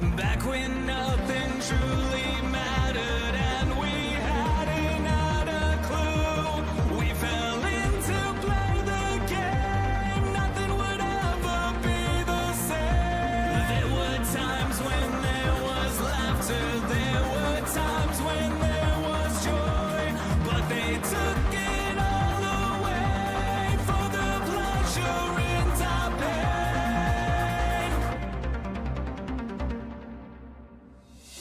Back when nothing truly mattered and we hadn't had a clue. We fell in to play the game. Nothing would ever be the same. There were times when there was laughter. There were times when there was joy. But they took it all away for the pleasure in our pain.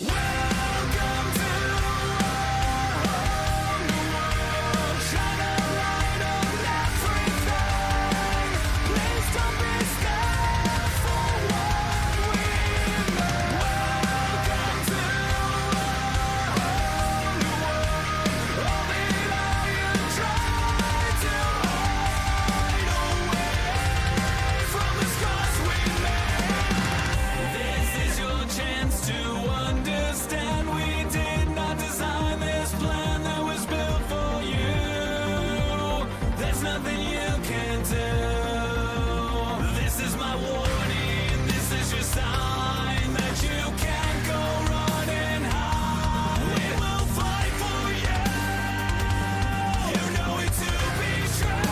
Welcome to our whole new world. Shine a light on everything. Please don't be scared for what we know. Welcome to our whole new world. All the lie you tried to hide away from the scars we made. This is your chance to understand. We did not design this plan that was built for you. There's nothing you can do. This is my warning. This is your sign that you can't go run and hide. We will fight for you. You know it to be true.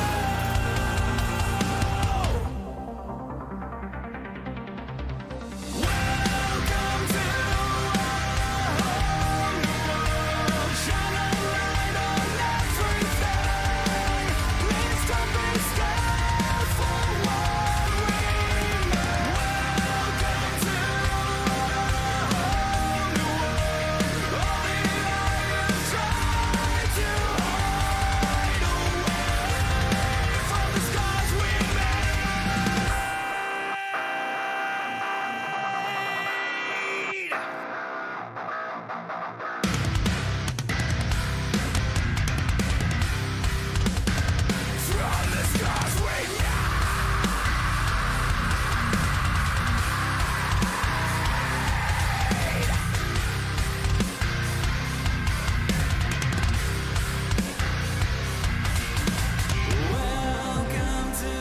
Welcome to our whole new world. Shine a light on everything. Please don't be scared for what we know. Welcome to our whole new world. All the lie you tried to hide away from the scars we made. From the scars we Welcome to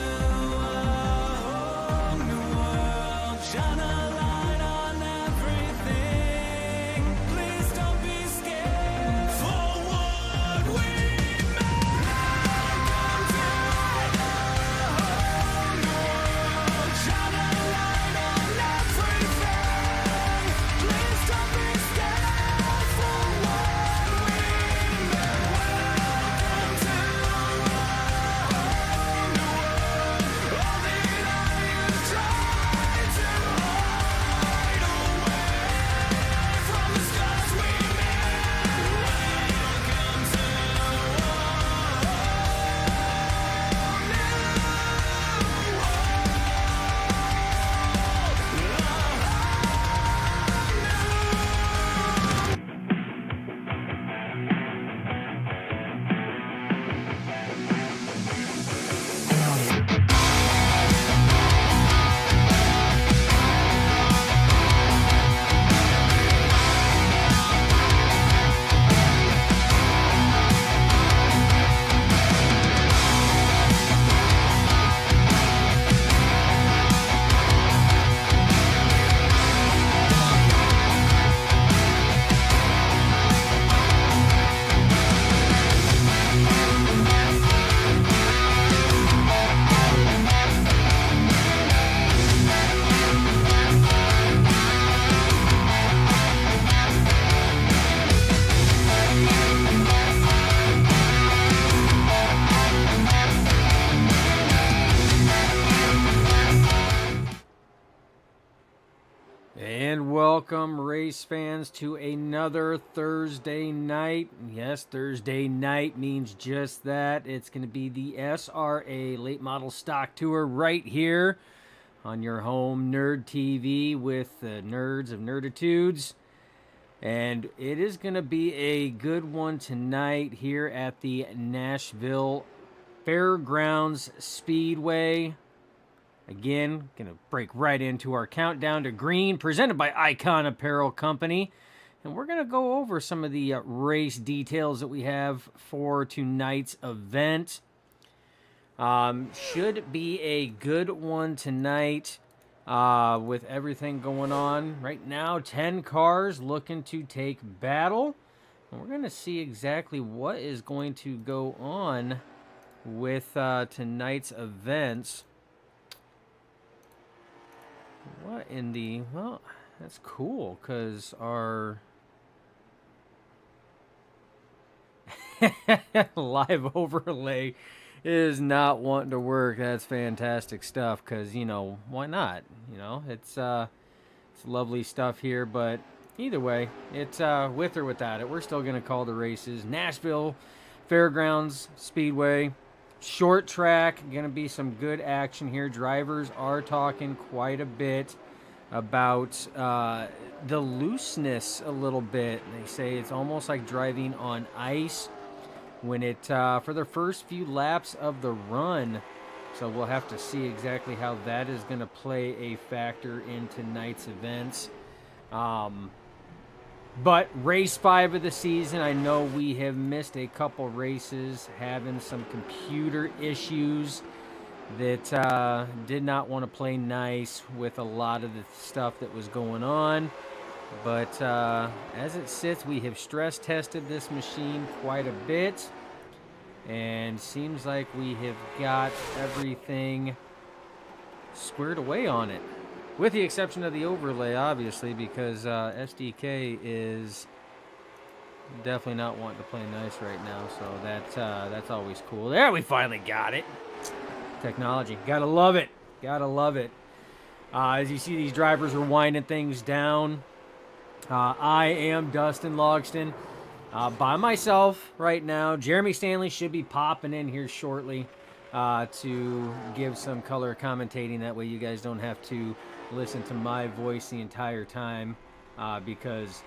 our whole new world. Shine a light on everything. Please don't be scared for what we made. Welcome to our whole new world. Shine a light on everything. Please don't be scared for what we made. Welcome to our whole new world. All the lie you tried to hide away from the scars we made. Welcome to And welcome, race fans, to another Thursday night. Yes, Thursday night means just that. It's going to be the SRA Late Model Stock Tour right here on your home Nerd TV with the nerds of nerditudes. And it is going to be a good one tonight here at the Nashville Fairgrounds Speedway. Again, going to break right into our countdown to green, presented by Icon Apparel Company. And we're going to go over some of the race details that we have for tonight's event. Should be a good one tonight. with everything going on right now. 10 cars looking to take battle. And we're going to see exactly what is going to go on with tonight's events. What in the... Well, that's cool, because our... live overlay is not wanting to work. That's fantastic stuff, because, you know, why not? You know, it's lovely stuff here, but either way, it's with or without it, we're still going to call the races. Nashville, Fairgrounds, Speedway, short track, going to be some good action here. Drivers are talking quite a bit about the looseness a little bit. They say it's almost like driving on ice when it for the first few laps of the run. So we'll have to see exactly how that is going to play a factor in tonight's events. But race 5 of the season, I know we have missed a couple races, having some computer issues that did not want to play nice with a lot of the stuff that was going on. But as it sits, we have stress tested this machine quite a bit, and seems like we have got everything squared away on it, with the exception of the overlay, obviously, because SDK is definitely not wanting to play nice right now. So that's always cool. There, we finally got it. Technology, gotta love it, gotta love it. As you see, these drivers are winding things down. I am Dustin Logston by myself right now. Jeremy Stanley should be popping in here shortly to give some color commentating. That way you guys don't have to listen to my voice the entire time because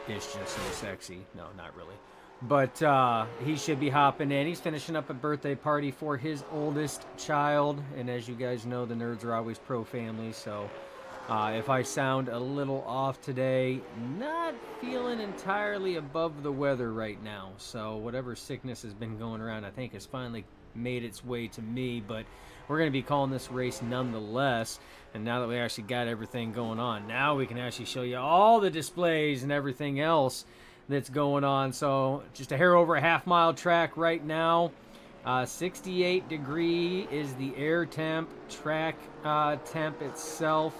it's just so sexy. No, not really. But he should be hopping in. He's finishing up a birthday party for his oldest child. And as you guys know, the nerds are always pro-family. So if I sound a little off today, not feeling entirely above the weather right now. So whatever sickness has been going around, I think has finally made its way to me. But we're going to be calling this race nonetheless. And now that we actually got everything going on, now we can actually show you all the displays and everything else that's going on. So just a hair over a half-mile track right now. 68 degree is the air temp. Track temp itself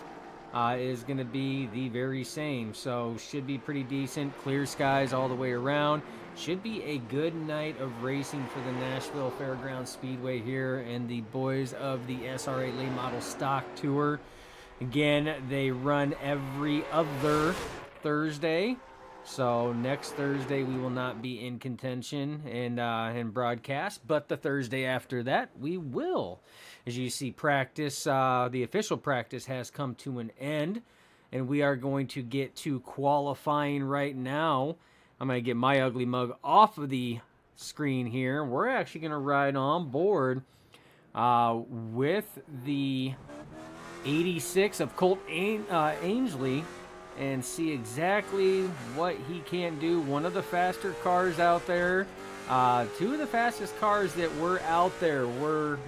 is going to be the very same. So should be pretty decent. Clear skies all the way around. Should be a good night of racing for the Nashville Fairgrounds Speedway here and the boys of the SRA Late Model Stock Tour. Again, they run every other Thursday. So next Thursday we will not be in contention and broadcast, but the Thursday after that we will. As you see, practice, the official practice has come to an end, and we are going to get to qualifying right now. I'm going to get my ugly mug off of the screen here. We're actually going to ride on board with the 86 of Colt Ainsley and see exactly what he can do. One of the faster cars out there. Two of the fastest cars that were out there were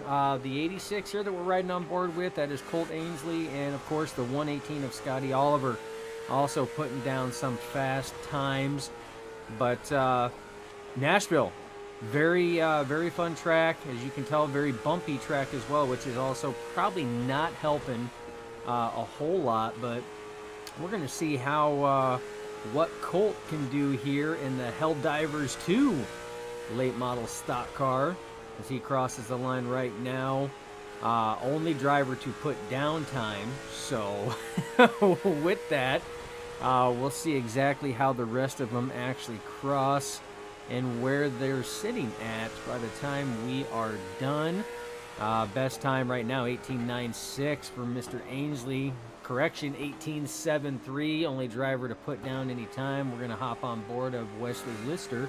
the 86 here that we're riding on board with. That is Colt Ainsley, and of course the 118 of Scotty Oliver. Also putting down some fast times. But Nashville, very fun track. As you can tell, very bumpy track as well, which is also probably not helping a whole lot. But we're going to see how what Colt can do here in the Helldivers 2 late model stock car as he crosses the line right now. Only driver to put down time. So with that, we'll see exactly how the rest of them actually cross and where they're sitting at by the time we are done. Best time right now, 18.96 for Mr. Ainsley. Correction, 18.73. Only driver to put down any time. We're going to hop on board of Wesley Lister.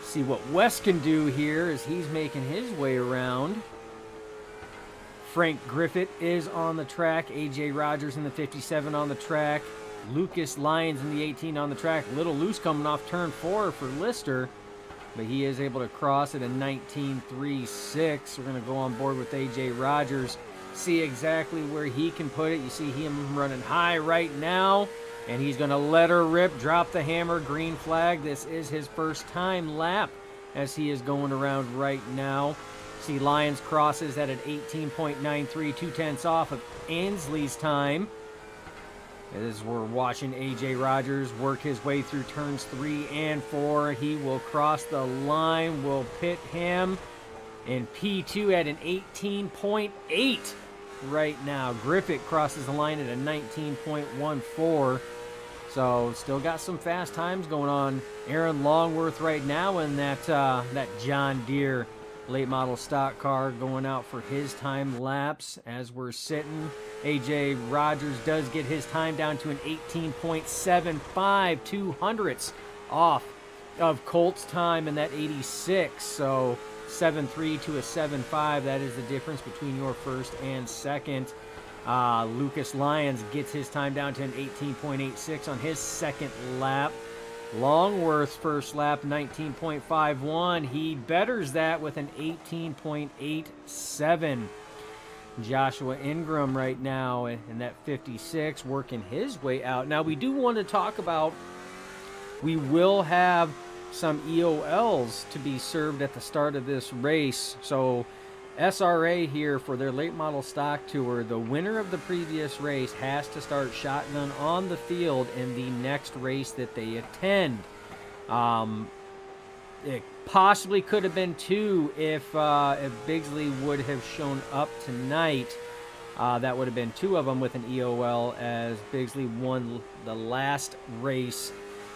See what Wes can do here as he's making his way around. Frank Griffith is on the track. A.J. Rogers in the 57 on the track. Lucas Lyons in the 18 on the track. Little loose coming off turn 4 for Lister, but he is able to cross at a 19.36. We're going to go on board with A.J. Rogers. see exactly where he can put it. You see him running high right now, and he's going to let her rip, drop the hammer, green flag. This is his first time lap as he is going around right now. See Lyons crosses at an 18.93, 2/10 off of Ainsley's time. As we're watching A.J. Rogers work his way through turns 3 and 4, he will cross the line. We'll pit him in P2 at an 18.8 right now. Griffith crosses the line at a 19.14. So still got some fast times going on. Aaron Longworth right now in that John Deere late model stock car going out for his time lapse as we're sitting. AJ Rogers does get his time down to an 18.75, 200ths off of Colt's time in that 86. So 7.3 to a 7.5. That is the difference between your first and second. Lucas Lyons gets his time down to an 18.86 on his second lap. Longworth's first lap, 19.51. He betters that with an 18.87. Joshua Ingram right now in that 56, working his way out. Now, we do want to talk about, we will have some EOLs to be served at the start of this race. So SRA here for their late model stock tour, the winner of the previous race has to start shotgun on the field in the next race that they attend. It possibly could have been 2 if Bigsley would have shown up tonight. That would have been 2 of them with an EOL, as Bigsley won the last race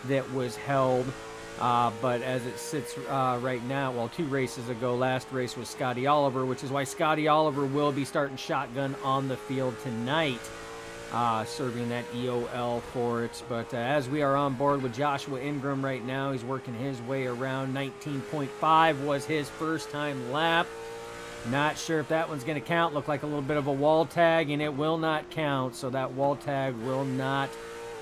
that was held. But as it sits right now, well, 2 races ago, last race was Scotty Oliver, which is why Scotty Oliver will be starting shotgun on the field tonight, serving that EOL for it. But as we are on board with Joshua Ingram right now, he's working his way around. 19.5 was his first time lap. Not sure if that one's going to count. Looked like a little bit of a wall tag, and it will not count. So that wall tag will not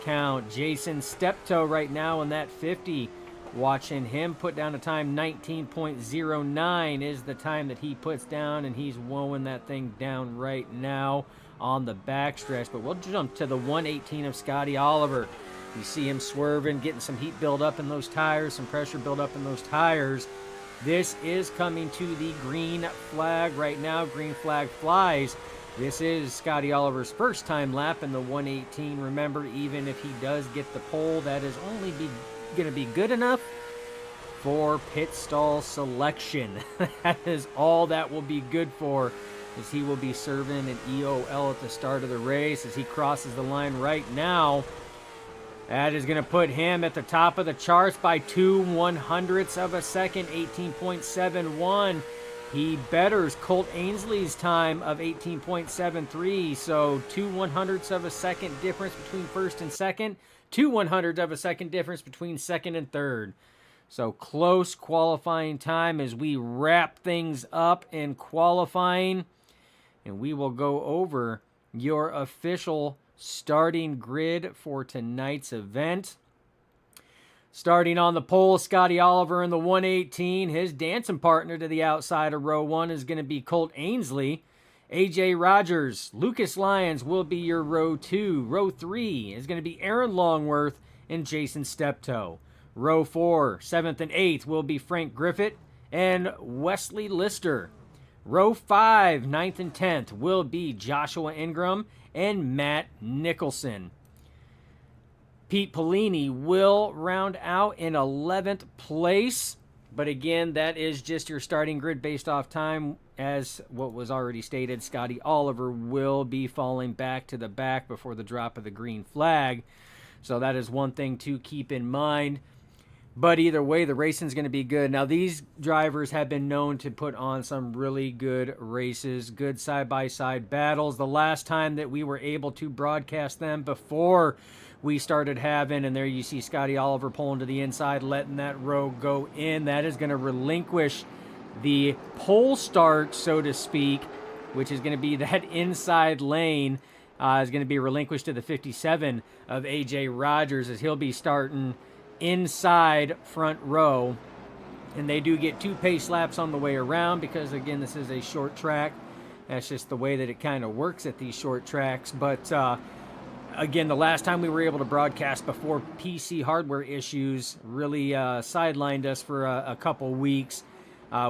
count. Jason Steptoe right now in that 50. Watching him put down a time, 19.09 is the time that he puts down, and he's woeing that thing down right now on the backstretch. But we'll jump to the 118 of Scotty Oliver. You see him swerving, getting some heat build up in those tires, some pressure build up in those tires. This is coming to the green flag right now. Green flag flies. This is Scotty Oliver's first time lap in the 118. Remember, even if he does get the pole, that is only going to be good enough for pit stall selection. That is all that will be good for, as he will be serving an EOL at the start of the race as he crosses the line right now. That is going to put him at the top of the charts by 2/100ths of a second, 18.71. He betters Colt Ainsley's time of 18.73, so 2/100ths of a second difference between first and second, 2/100ths of a second difference between second and third. So close qualifying time as we wrap things up in qualifying, and we will go over your official starting grid for tonight's event. Starting on the pole, Scotty Oliver in the 118. His dancing partner to the outside of row 1 is going to be Colt Ainsley. AJ Rogers, Lucas Lyons will be your row 2. Row 3 is going to be Aaron Longworth and Jason Steptoe. Row 4, 7th and 8th will be Frank Griffith and Wesley Lister. Row 5, 9th and 10th will be Joshua Ingram and Matt Nicholson. Pete Polini will round out in 11th place. But again, that is just your starting grid based off time. As what was already stated, Scotty Oliver will be falling back to the back before the drop of the green flag. So that is one thing to keep in mind. But either way, the racing's going to be good. Now, these drivers have been known to put on some really good races, good side-by-side battles. The last time that we were able to broadcast them before we started having, and there you see Scotty Oliver pulling to the inside, letting that row go in. That is going to relinquish the pole start, so to speak, which is going to be that inside lane, is going to be relinquished to the 57 of A.J. Rogers, as he'll be starting inside front row. And they do get 2 pace laps on the way around because, again, this is a short track. That's just the way that it kind of works at these short tracks. But again, the last time we were able to broadcast before PC hardware issues really sidelined us for a couple weeks,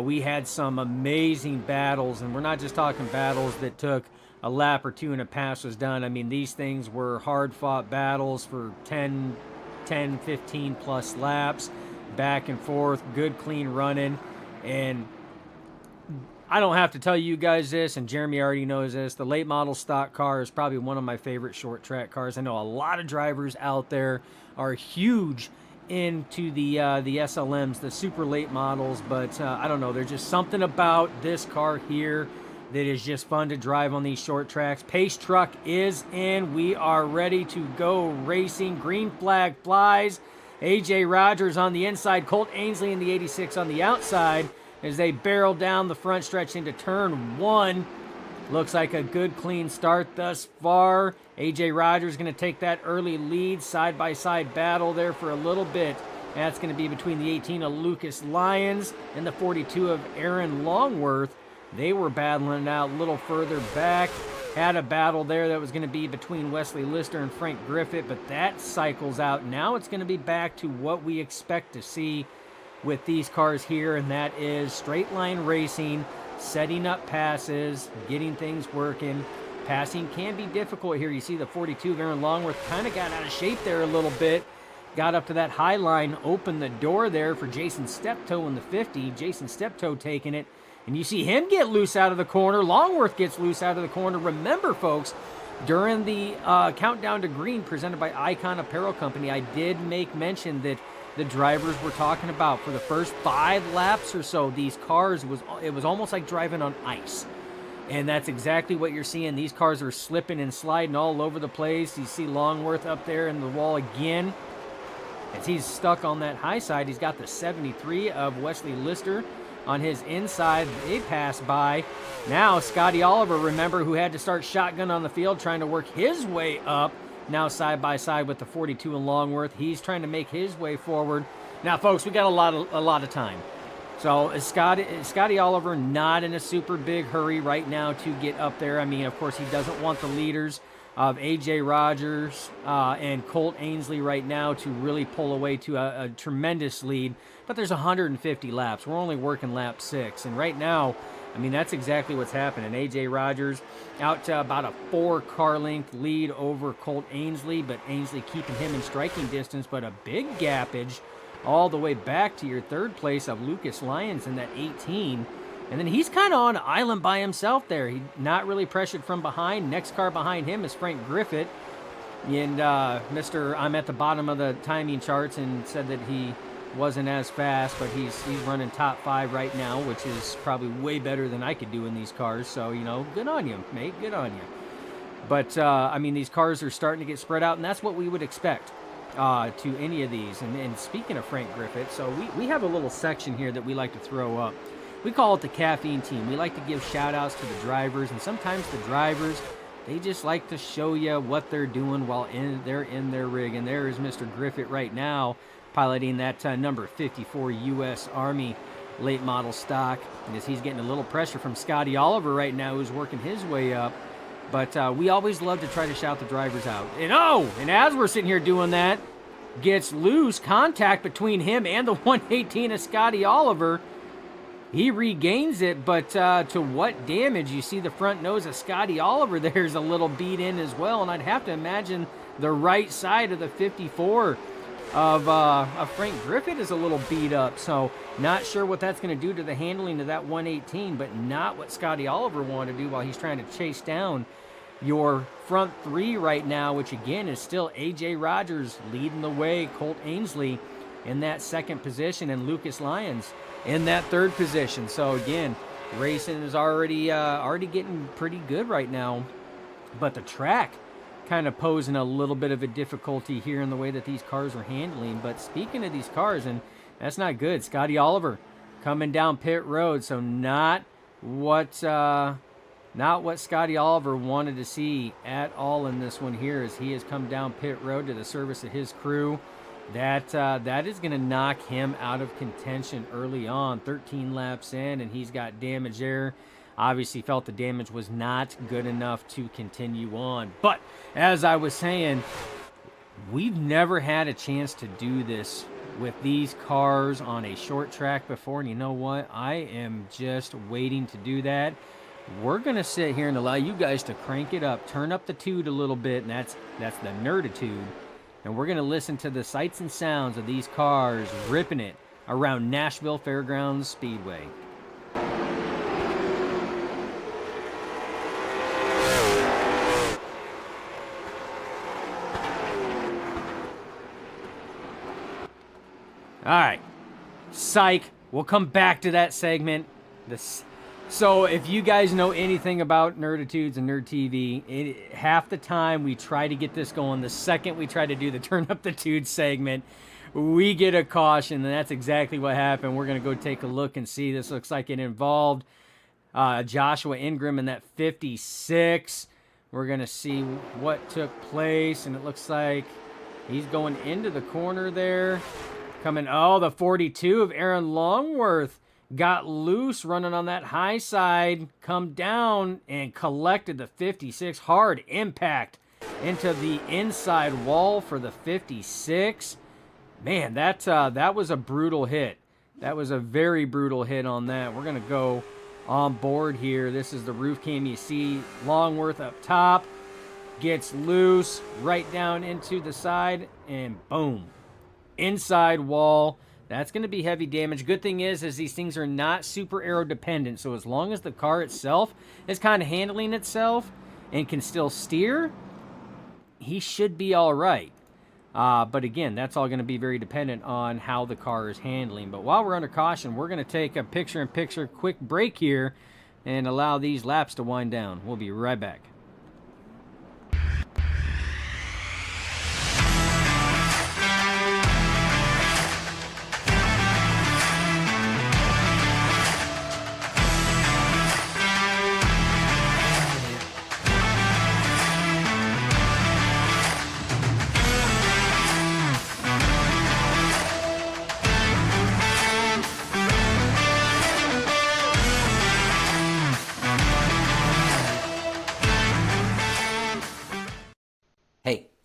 we had some amazing battles, and we're not just talking battles that took a lap or two and a pass was done. I mean, these things were hard-fought battles for 10, 15 plus laps, back and forth, good clean running. And I don't have to tell you guys this, and Jeremy already knows this, the late model stock car is probably one of my favorite short track cars. I know a lot of drivers out there are huge into the SLMs, the super late models, but I don't know, there's just something about this car here that is just fun to drive on these short tracks. Pace truck is in. We are ready to go racing. Green flag flies. AJ Rogers on the inside, Colt Ainsley in the 86 on the outside as they barrel down the front stretch into turn 1. Looks like a good clean start thus far. AJ Rogers going to take that early lead. Side-by-side battle there for a little bit. That's going to be between the 18 of Lucas Lyons and the 42 of Aaron Longworth. They were battling it out a little further back. Had a battle there that was going to be between Wesley Lister and Frank Griffith, but that cycles out. Now it's going to be back to what we expect to see with these cars here, and that is straight line racing, setting up passes, getting things working. Passing can be difficult here. You see the 42 of Aaron Longworth kind of got out of shape there a little bit. Got up to that high line, opened the door there for Jason Steptoe in the 50. Jason Steptoe taking it. And you see him get loose out of the corner. Longworth gets loose out of the corner. Remember, folks, during the Countdown to Green presented by Icon Apparel Company, I did make mention that the drivers were talking about for the first 5 laps or so, these cars, it was almost like driving on ice. And that's exactly what you're seeing. These cars are slipping and sliding all over the place. You see Longworth up there in the wall again. As he's stuck on that high side, he's got the 73 of Wesley Lister on his inside. They pass by. Now Scotty Oliver, remember, who had to start shotgun on the field, trying to work his way up. Now side by side with the 42 in Longworth. He's trying to make his way forward. Now, folks, we got a lot of time. So is Scotty Oliver not in a super big hurry right now to get up there? I mean, of course, he doesn't want the leaders of AJ Rogers and Colt Ainsley right now to really pull away to a tremendous lead. But there's 150 laps. We're only working lap 6. And right now, I mean, that's exactly what's happening. AJ Rogers out to about a 4-car length lead over Colt Ainsley, but Ainsley keeping him in striking distance, but a big gapage all the way back to your 3rd place of Lucas Lyons in that 18. And then he's kind of on an island by himself there. He's not really pressured from behind. Next car behind him is Frank Griffith. And I'm at the bottom of the timing charts and said that he wasn't as fast, but he's running top 5 right now, which is probably way better than I could do in these cars. So, you know, good on you, mate. Good on you. But, I mean, these cars are starting to get spread out, and that's what we would expect to any of these. And speaking of Frank Griffith, so we have a little section here that we like to throw up. We call it the caffeine team. We like to give shout-outs to the drivers, and sometimes the drivers, they just like to show you what they're doing while they're in their rig. And there is Mr. Griffith right now, piloting that number 54 U.S. Army late model stock, as he's getting a little pressure from Scotty Oliver right now, who's working his way up. But we always love to try to shout the drivers out. And as we're sitting here doing that, gets loose, contact between him and the 118 of Scotty Oliver. He regains it, but to what damage? You see the front nose of Scotty Oliver there's a little beat in as well, and I'd have to imagine the right side of the 54 of Frank Griffith is a little beat up. So not sure what that's going to do to the handling of that 118, but not what Scotty Oliver wanted to do while he's trying to chase down your front 3 right now, which again is still AJ Rogers leading the way, Colt Ainsley in that 2nd position, and Lucas Lyons in that 3rd position. So again, racing is already getting pretty good right now, but the track kind of posing a little bit of a difficulty here in the way that these cars are handling. But speaking of these cars, and that's not good, Scotty Oliver coming down pit road, so not what Scotty Oliver wanted to see at all in this one here, as he has come down pit road to the service of his crew. That is going to knock him out of contention early on. 13 laps in, and he's got damage there obviously felt the damage was not good enough to continue on. But as I was saying, we've never had a chance to do this with these cars on a short track before, and you know what? I am just waiting to do that. We're going to sit here and allow you guys to crank it up, turn up the tude a little bit, and that's the nerditude. And we're going to listen to the sights and sounds of these cars ripping it around Nashville Fairgrounds Speedway. All right, psych. We'll come back to that segment. So if you guys know anything about Nerditudes and Nerd TV, half the time we try to get this going. The second we try to do the Turn Up the Tude segment, we get a caution, and that's exactly what happened. We're going to go take a look and see. This looks like it involved Joshua Ingram in that 56. We're going to see what took place, and it looks like he's going into the corner there. The 42 of Aaron Longworth got loose running on that high side, come down and collected the 56. Hard impact into the inside wall for the 56. Man, that was a brutal hit. That was a very brutal hit on that. We're going to go on board here. This is the roof cam. You see Longworth up top, gets loose right down into the side, and boom. Inside wall. That's going to be heavy damage. Good thing is these things are not super aero dependent, so as long as the car itself is kind of handling itself and can still steer, he should be all right. But again, that's all going to be very dependent on how the car is handling. But while we're under caution, we're going to take a picture-in-picture quick break here and allow these laps to wind down. We'll be right back.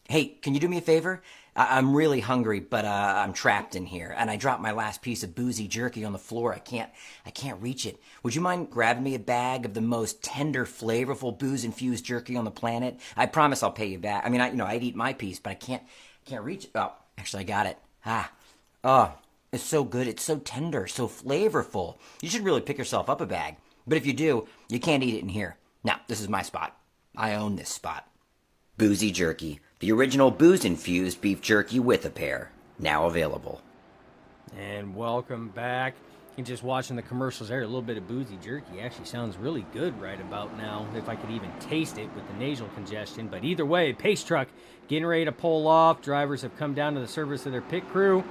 Hey, can you do me a favor? I'm really hungry, but I'm trapped in here, and I dropped my last piece of boozy jerky on the floor. I can't reach it. Would you mind grabbing me a bag of the most tender, flavorful booze-infused jerky on the planet? I promise I'll pay you back. I mean, I'd eat my piece, but I can't reach it. Oh, actually, I got it. Oh, it's so good. It's so tender, so flavorful. You should really pick yourself up a bag. But if you do, you can't eat it in here. Now, this is my spot. I own this spot. Boozy Jerky, the original booze-infused beef jerky with a pair, now available. And welcome back. And just watching the commercials there, a little bit of boozy jerky actually sounds really good right about now, if I could even taste it with the nasal congestion. But either way, pace truck getting ready to pull off. Drivers have come down to the service of their pit crew.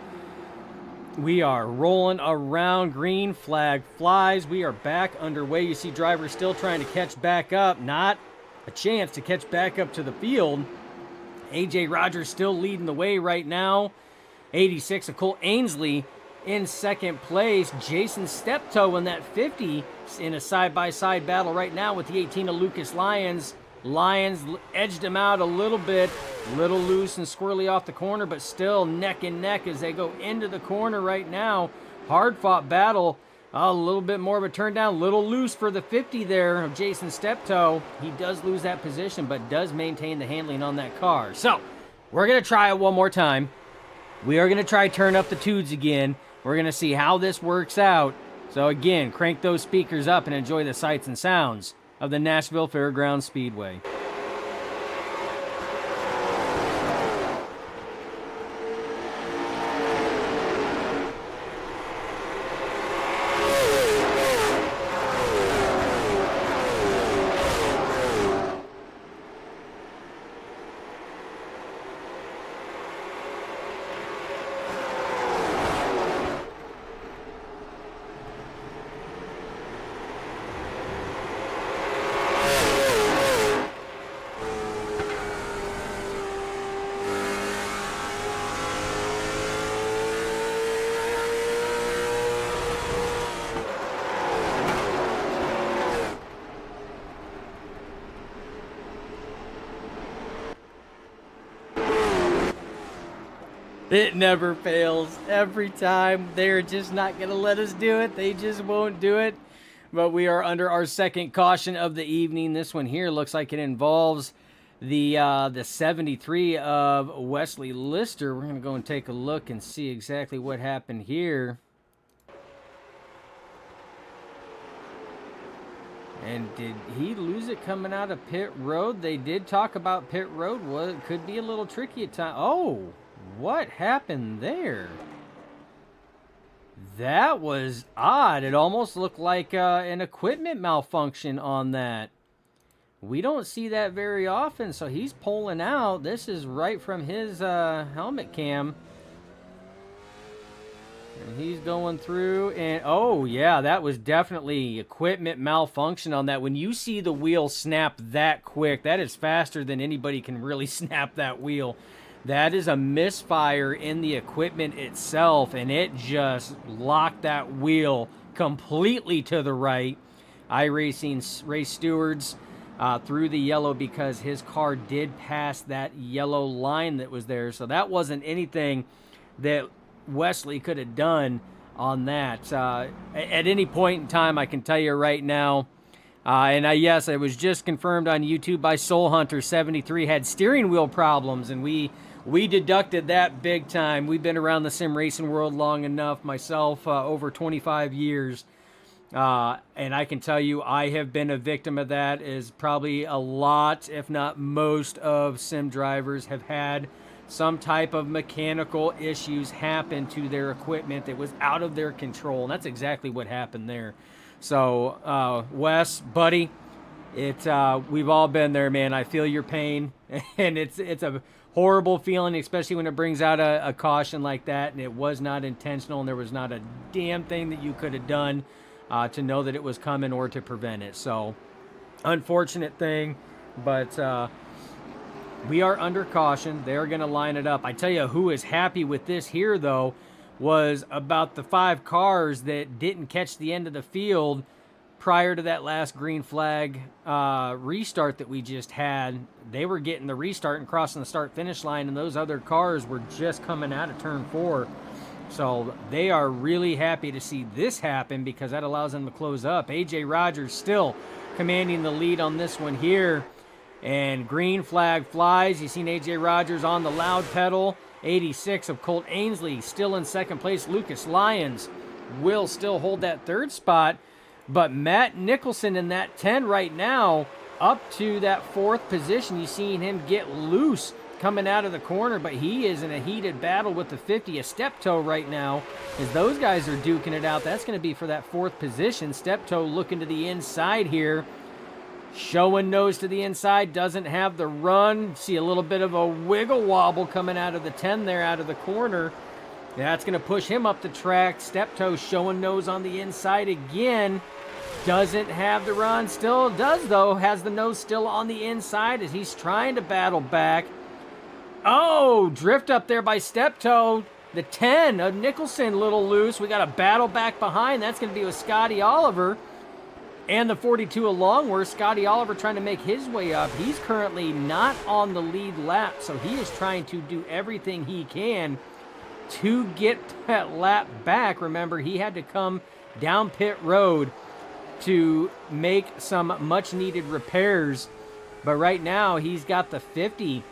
We are rolling around. Green flag flies. We are back underway. You see drivers still trying to catch back up. Not a chance to catch back up to the field. AJ Rogers still leading the way right now. 86 of Cole Ainsley in second place. Jason Steptoe in that 50 in a side-by-side battle right now with the 18 of Lucas Lyons. Lyons edged him out a little bit. Little loose and squirrely off the corner, but still neck and neck as they go into the corner right now. Hard-fought battle. A little bit more of a turn down, little loose for the 50 there of Jason Steptoe. He does lose that position, but does maintain the handling on that car. So, we're going to try it one more time. We are going to try turn up the tudes again. We're going to see how this works out. So again, crank those speakers up and enjoy the sights and sounds of the Nashville Fairgrounds Speedway. It never fails. Every time, they're just not going to let us do it. They just won't do it. But we are under our second caution of the evening. This one here looks like it involves the 73 of Wesley Lister. We're going to go and take a look and see exactly what happened here. And did he lose it coming out of pit road? They did talk about pit road. Well, it could be a little tricky at times. Oh, what happened there? That was odd. It almost looked like an equipment malfunction on that. We don't see that very often, so he's pulling out. This is right from his helmet cam. And he's going through, and oh yeah, that was definitely equipment malfunction on that. When you see the wheel snap that quick, that is faster than anybody can really snap that wheel. That is a misfire in the equipment itself, and it just locked that wheel completely to the right. iRacing race stewards through the yellow because his car did pass that yellow line that was there. So that wasn't anything that Wesley could have done on that. At any point in time, I can tell you right now, yes, it was just confirmed on YouTube by Soul Hunter 73 had steering wheel problems, and we deducted that big time. We've been around the sim racing world long enough, myself, over 25 years. And I can tell you I have been a victim of that, as probably a lot, if not most, of sim drivers have had some type of mechanical issues happen to their equipment that was out of their control. And that's exactly what happened there. So, Wes, buddy, we've all been there, man. I feel your pain, and it's a horrible feeling, especially when it brings out a caution like that, and it was not intentional, and there was not a damn thing that you could have done to know that it was coming or to prevent it. So, unfortunate thing, but we are under caution. They're going to line it up. I tell you who is happy with this here, though, was about the 5 cars that didn't catch the end of the field prior to that last green flag restart that we just had. They were getting the restart and crossing the start-finish line, and those other cars were just coming out of turn 4. So they are really happy to see this happen because that allows them to close up. A.J. Rogers still commanding the lead on this one here. And green flag flies. You've seen A.J. Rogers on the loud pedal. 86 of Colt Ainsley still in second place. Lucas Lyons will still hold that third spot. But Matt Nicholson in that 10 right now, up to that 4th position. You've seen him get loose coming out of the corner, but he is in a heated battle with the 50, a Steptoe right now, as those guys are duking it out. That's going to be for that 4th position. Steptoe looking to the inside here. Showing nose to the inside, doesn't have the run. See a little bit of a wiggle wobble coming out of the 10 there, out of the corner. That's going to push him up the track. Steptoe showing nose on the inside again. Doesn't have the run. Still does, though. Has the nose still on the inside as he's trying to battle back. Oh, drift up there by Steptoe. The 10 of Nicholson, a little loose. We got a battle back behind. That's going to be with Scotty Oliver. And the 42 of Longworth, Scotty Oliver trying to make his way up. He's currently not on the lead lap, so he is trying to do everything he can to get that lap back. Remember, he had to come down pit road to make some much-needed repairs. But right now, he's got the 50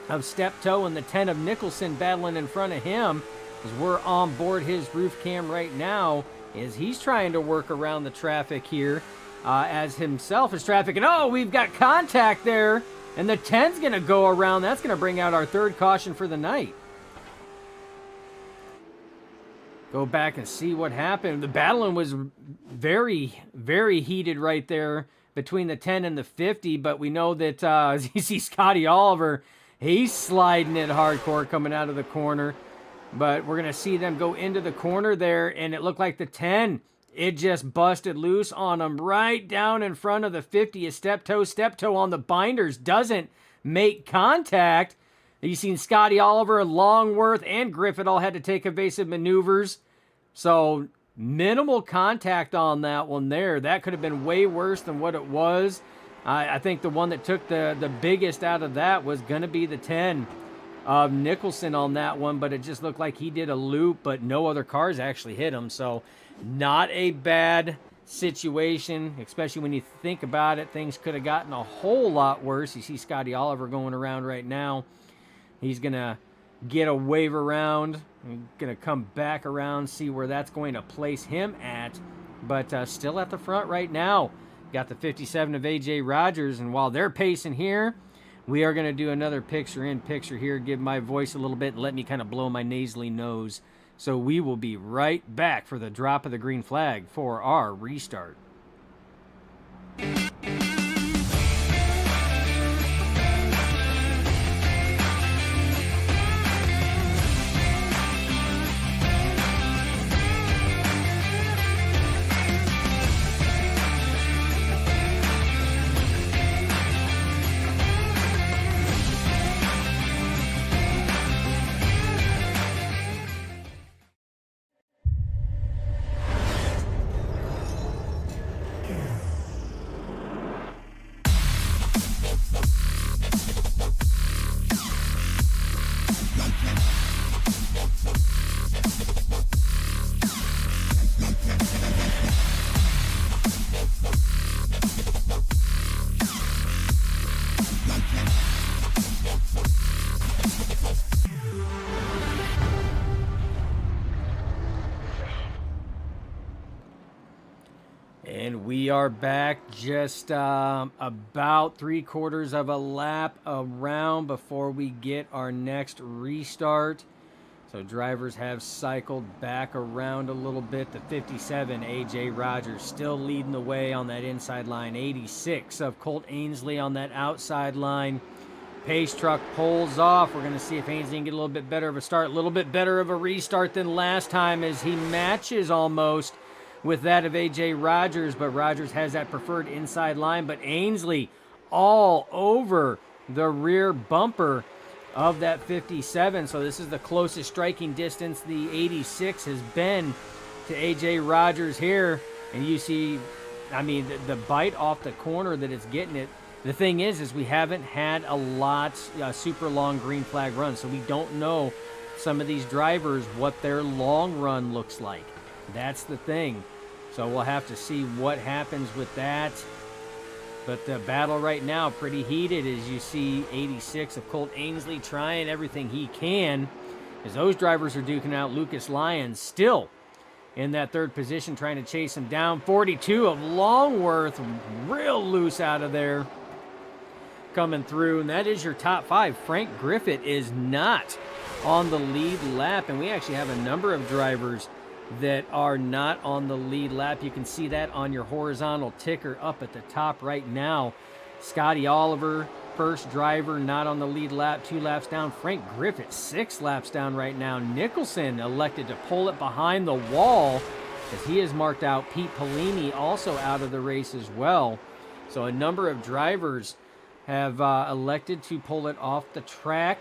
of Steptoe and the 10 of Nicholson battling in front of him. As we're on board his roof cam right now, is he's trying to work around the traffic here as himself is traffic. And oh, we've got contact there. And the 10's going to go around. That's going to bring out our 3rd caution for the night. Go back and see what happened. The battling was very, very heated right there between the 10 and the 50. But we know that as you see Scotty Oliver, he's sliding it hardcore coming out of the corner. But we're going to see them go into the corner there, and it looked like the 10, it just busted loose on them right down in front of the 50 of Steptoe. Steptoe on the binders doesn't make contact. You've seen Scotty Oliver, Longworth, and Griffith all had to take evasive maneuvers. So minimal contact on that one there. That could have been way worse than what it was. I think the one that took the biggest out of that was going to be the 10 of Nicholson on that one, but it just looked like he did a loop, but no other cars actually hit him. So not a bad situation, especially when you think about it. Things could have gotten a whole lot worse. You see Scotty Oliver going around right now. He's going to get a wave around. I'm going to come back around, see where that's going to place him at. But still at the front right now. Got the 57 of A.J. Rogers, and while they're pacing here, we are going to do another picture-in-picture here, give my voice a little bit, and let me kind of blow my nasally nose. So we will be right back for the drop of the green flag for our restart. And we are back just about 3/4 of a lap around before we get our next restart. So drivers have cycled back around a little bit. The 57, A.J. Rogers, still leading the way on that inside line. 86 of Colt Ainsley on that outside line. Pace truck pulls off. We're going to see if Ainsley can get a little bit better of a start, a little bit better of a restart than last time as he matches almost with that of A.J. Rogers, but Rogers has that preferred inside line, but Ainsley all over the rear bumper of that 57, so this is the closest striking distance the 86 has been to A.J. Rogers here, and you see, I mean, the bite off the corner that it's getting it. The thing is we haven't had a lot super long green flag runs, so we don't know some of these drivers what their long run looks like. That's the thing. So we'll have to see what happens with that. But the battle right now pretty heated as you see 86 of Colt Ainsley trying everything he can as those drivers are duking out. Lucas Lyons still in that third position trying to chase him down. 42 of Longworth real loose out of there coming through. And that is your top five. Frank Griffith is not on the lead lap. And we actually have a number of drivers that are not on the lead lap. You can see that on your horizontal ticker up at the top right now. Scotty Oliver, first driver, not on the lead lap, 2 laps down. Frank Griffith, 6 laps down right now. Nicholson elected to pull it behind the wall as he has marked out. Pete Pellini also out of the race as well. So a number of drivers have elected to pull it off the track.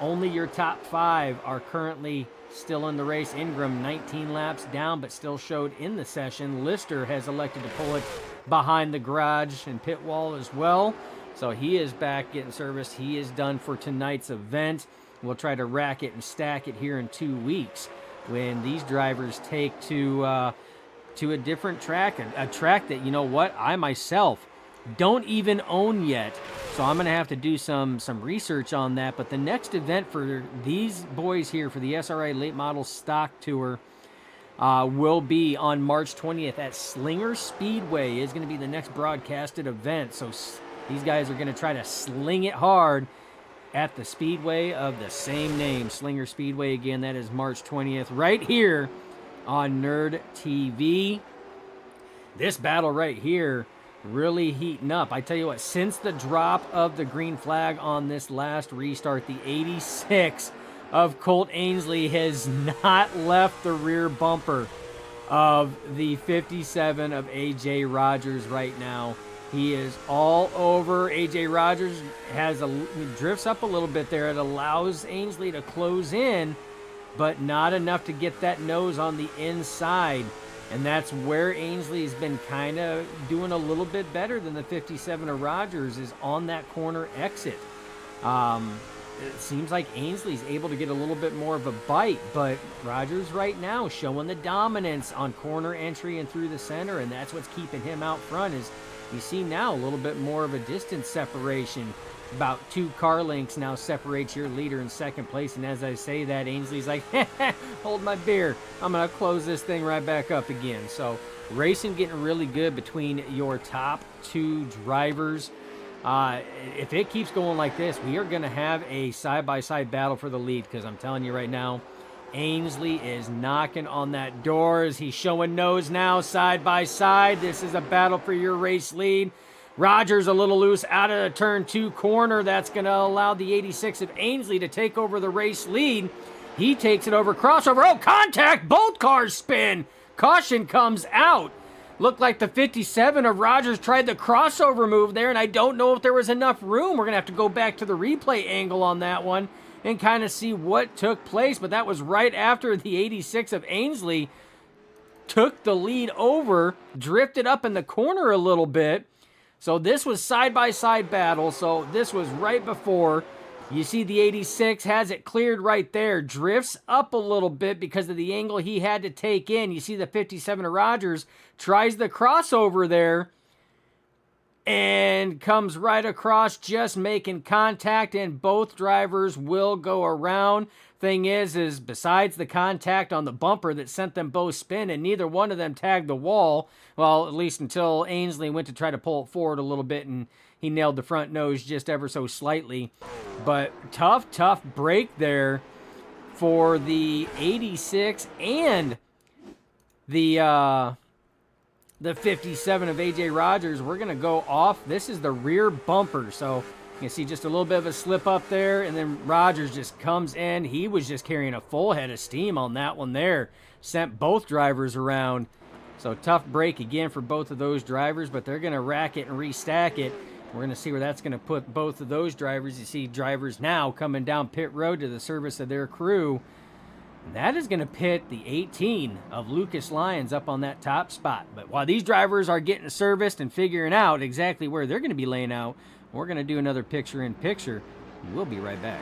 Only your top 5 are currently still in the race. Ingram 19 laps down but still showed in the session. Lister has elected to pull it behind the garage and pit wall as well. So he is back getting service. He is done for tonight's event. We'll try to rack it and stack it here in 2 weeks when these drivers take to a different track, a track that, you know what, I myself don't even own yet. So I'm going to have to do some research on that. But the next event for these boys here for the SRA Late Model Stock Tour will be on March 20th at Slinger Speedway. Is going to be the next broadcasted event. So these guys are going to try to sling it hard at the Speedway of the same name. Slinger Speedway, again, that is March 20th right here on Nerd TV. This battle right here really heating up. I tell you what, since the drop of the green flag on this last restart, the 86 of Colt Ainsley has not left the rear bumper of the 57 of A.J. Rogers right now. He is all over. A.J. Rogers drifts up a little bit there. It allows Ainsley to close in, but not enough to get that nose on the inside. And that's where Ainsley's been kind of doing a little bit better than the 57 of Rogers, is on that corner exit. it seems like Ainsley's able to get a little bit more of a bite, but Rogers right now showing the dominance on corner entry and through the center, and that's what's keeping him out front. Is you see now a little bit more of a distance separation. About 2 car lengths now separates your leader in second place, and as I say that, Ainsley's like, hold my beer. I'm going to close this thing right back up again. So racing getting really good between your top 2 drivers. If it keeps going like this, we are going to have a side-by-side battle for the lead, because I'm telling you right now, Ainsley is knocking on that door as he's showing nose now, side by side. This is a battle for your race lead. Rogers a little loose out of the turn 2 corner. That's going to allow the 86 of Ainsley to take over the race lead. He takes it over crossover. Oh, contact! Both cars spin. Caution comes out. Looked like the 57 of Rogers tried the crossover move there, and I don't know if there was enough room. We're going to have to go back to the replay angle on that one and kind of see what took place. But that was right after the 86 of Ainsley took the lead over, drifted up in the corner a little bit. So this was side-by-side battle. So this was right before. You see the 86 has it cleared right there, drifts up a little bit because of the angle he had to take in. You see the 57 of Rogers tries the crossover there and comes right across, just making contact, and both drivers will go around. Thing is besides the contact on the bumper that sent them both spin, and neither one of them tagged the wall, well, at least until Ainsley went to try to pull it forward a little bit, and he nailed the front nose just ever so slightly. But tough break there for the 86 and the 57 of AJ Rogers. We're going to go off. This is the rear bumper, so you can see just a little bit of a slip up there, and then Rogers just comes in. He was just carrying a full head of steam on that one there. Sent both drivers around. So tough break again for both of those drivers, but they're going to rack it and restack it. We're going to see where that's going to put both of those drivers. You see drivers now coming down pit road to the service of their crew. And that is going to pit the 18 of Lucas Lyons up on that top spot. But while these drivers are getting serviced and figuring out exactly where they're going to be laying out, we're going to do another picture-in-picture. We'll be right back.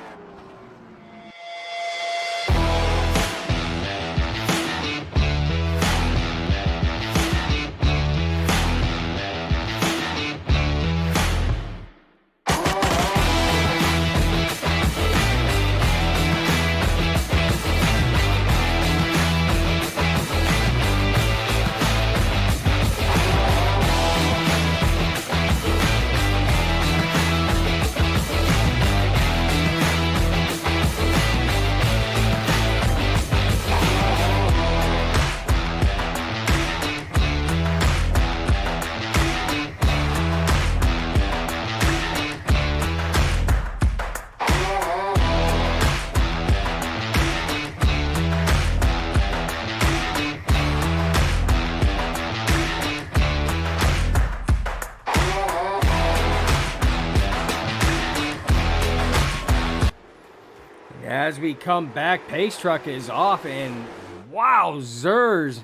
As we come back, pace truck is off, and wowzers.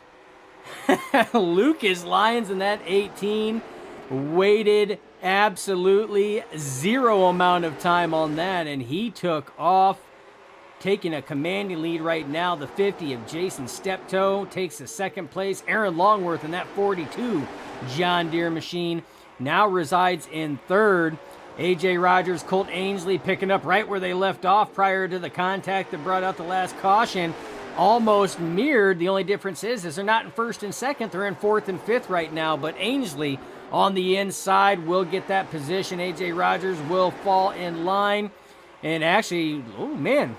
Lucas Lyons in that 18 waited absolutely zero amount of time on that, and he took off, taking a commanding lead right now. The 50 of Jason Steptoe takes the second place. Aaron Longworth in that 42 John Deere machine now resides in third. AJ Rogers, Colt Ainsley picking up right where they left off prior to the contact that brought out the last caution. Almost mirrored. The only difference is they're not in first and second. They're in fourth and fifth right now. But Ainsley on the inside will get that position. AJ Rogers will fall in line. And actually, oh man,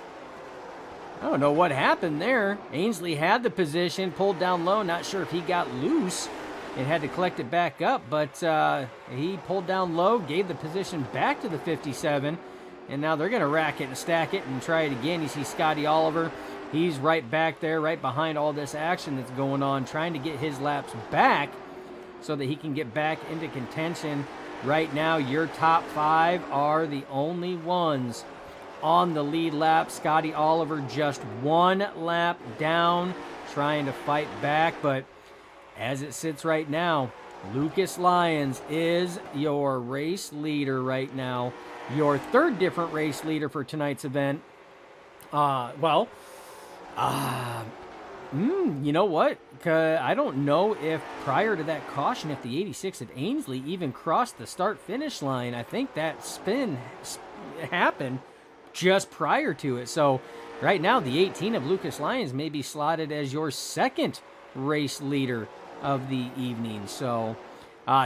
I don't know what happened there. Ainsley had the position, pulled down low. Not sure if he got loose and had to collect it back up, but he pulled down low, gave the position back to the 57, and now they're going to rack it and stack it and try it again. You see Scotty Oliver, he's right back there, right behind all this action that's going on, trying to get his laps back so that he can get back into contention. Right now, your top five are the only ones on the lead lap. Scotty Oliver just one lap down, trying to fight back, but as it sits right now, Lucas Lyons is your race leader right now. Your third different race leader for tonight's event, you know what? I don't know if prior to that caution, if the 86 of Ainsley even crossed the start-finish line. I think that spin happened just prior to it. So right now, the 18 of Lucas Lyons may be slotted as your second race leader of the evening. So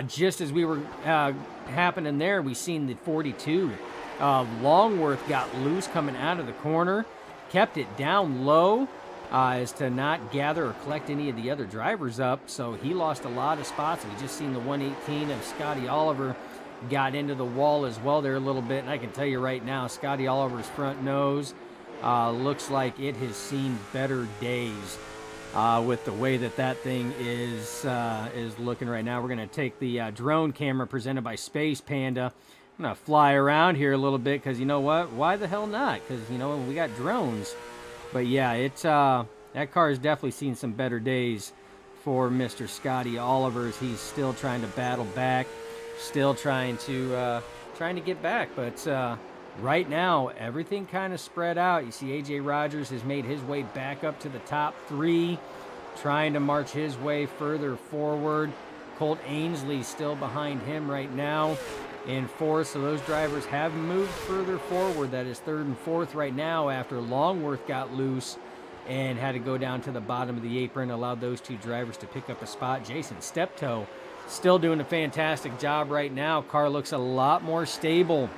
just as we were happening there, we seen the 42 Longworth got loose coming out of the corner, kept it down low as to not gather or collect any of the other drivers up. So he lost a lot of spots. We just seen the 118 of Scotty Oliver got into the wall as well there a little bit. And I can tell you right now, Scotty Oliver's front nose looks like it has seen better days with the way that thing is looking right now. We're going to take the drone camera presented by Space Panda. I'm going to fly around here a little bit because you know what? Why the hell not? Because, you know, we got drones. But yeah, it's that car has definitely seen some better days for Mr. Scotty Oliver. He's still trying to battle back, still trying to get back. But right now, everything kind of spread out. You see AJ Rogers has made his way back up to the top three, trying to march his way further forward. Colt Ainsley still behind him right now in fourth, so those drivers have moved further forward. That is third and fourth right now after Longworth got loose and had to go down to the bottom of the apron, allowed those two drivers to pick up a spot. Jason Steptoe still doing a fantastic job right now. Car looks a lot more stable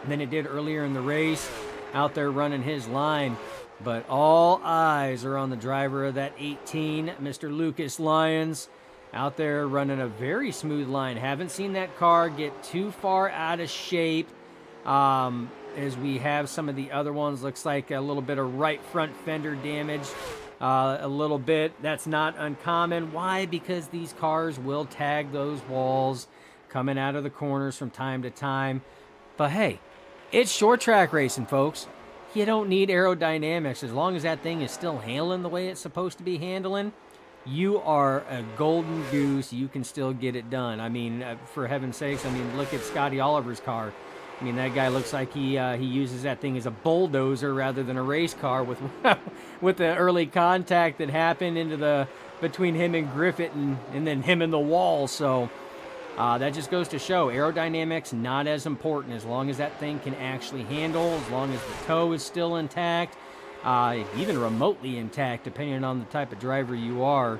than it did earlier in the race, out there running his line. But all eyes are on the driver of that 18, Mr. Lucas Lyons, out there running a very smooth line. Haven't seen that car get too far out of shape as we have some of the other ones. Looks like a little bit of right front fender damage, a little bit. That's not uncommon. Why? Because these cars will tag those walls coming out of the corners from time to time. But hey, it's short track racing, folks. You don't need aerodynamics. As long as that thing is still handling the way it's supposed to be handling, you are a golden goose. You can still get it done. I mean, for heaven's sakes, I mean, look at Scotty Oliver's car. I mean, that guy looks like he uses that thing as a bulldozer rather than a race car with with the early contact that happened between him and Griffith and then him and the wall. So that just goes to show aerodynamics not as important as long as that thing can actually handle, as long as the toe is still intact. Even remotely intact, depending on the type of driver you are,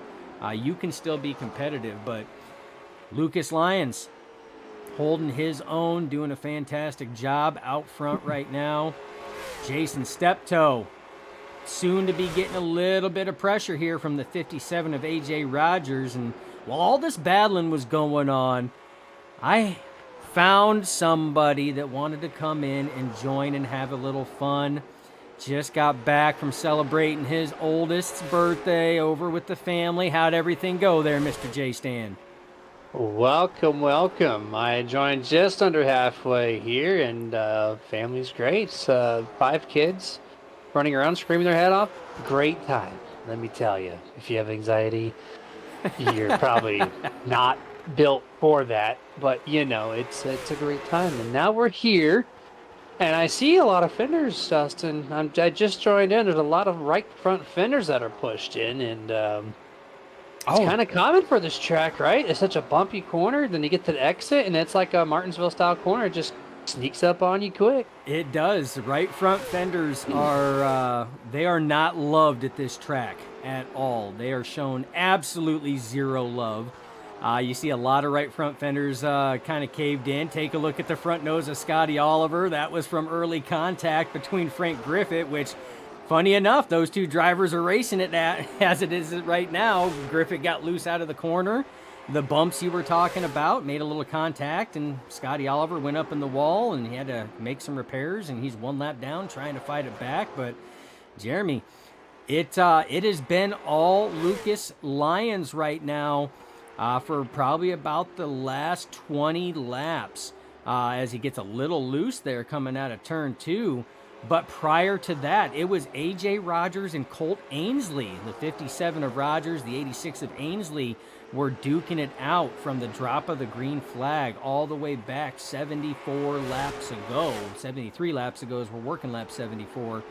you can still be competitive. But Lucas Lyons holding his own, doing a fantastic job out front right now. Jason Steptoe soon to be getting a little bit of pressure here from the 57 of AJ Rogers. And while all this battling was going on, I found somebody that wanted to come in and join and have a little fun. Just got back from celebrating his oldest's birthday over with the family. How'd everything go there, Mr. J. Stan? Welcome, welcome. I joined just under halfway here, and family's great. 5 kids running around screaming their head off. Great time, let me tell you. If you have anxiety, you're probably not built for that. But, you know, it's a great time. And now we're here. And I see a lot of fenders, Dustin. I just joined in. There's a lot of right front fenders that are pushed in, and it's kind of common for this track, right? It's such a bumpy corner. Then you get to the exit, and it's like a Martinsville-style corner. It just sneaks up on you quick. It does. Right front fenders are they are not loved at this track at all. They are shown absolutely zero love. You see a lot of right front fenders kind of caved in. Take a look at the front nose of Scotty Oliver. That was from early contact between Frank Griffith, which, funny enough, those two drivers are racing it as it is right now. Griffith got loose out of the corner. The bumps you were talking about made a little contact, and Scotty Oliver went up in the wall, and he had to make some repairs, and he's one lap down trying to fight it back. But, Jeremy, it has been all Lucas Lyons right now. For probably about the last 20 laps as he gets a little loose there coming out of turn 2. But prior to that, it was A.J. Rogers and Colt Ainsley. The 57 of Rogers, the 86 of Ainsley were duking it out from the drop of the green flag all the way back 74 laps ago. 73 laps ago as we're working lap 74.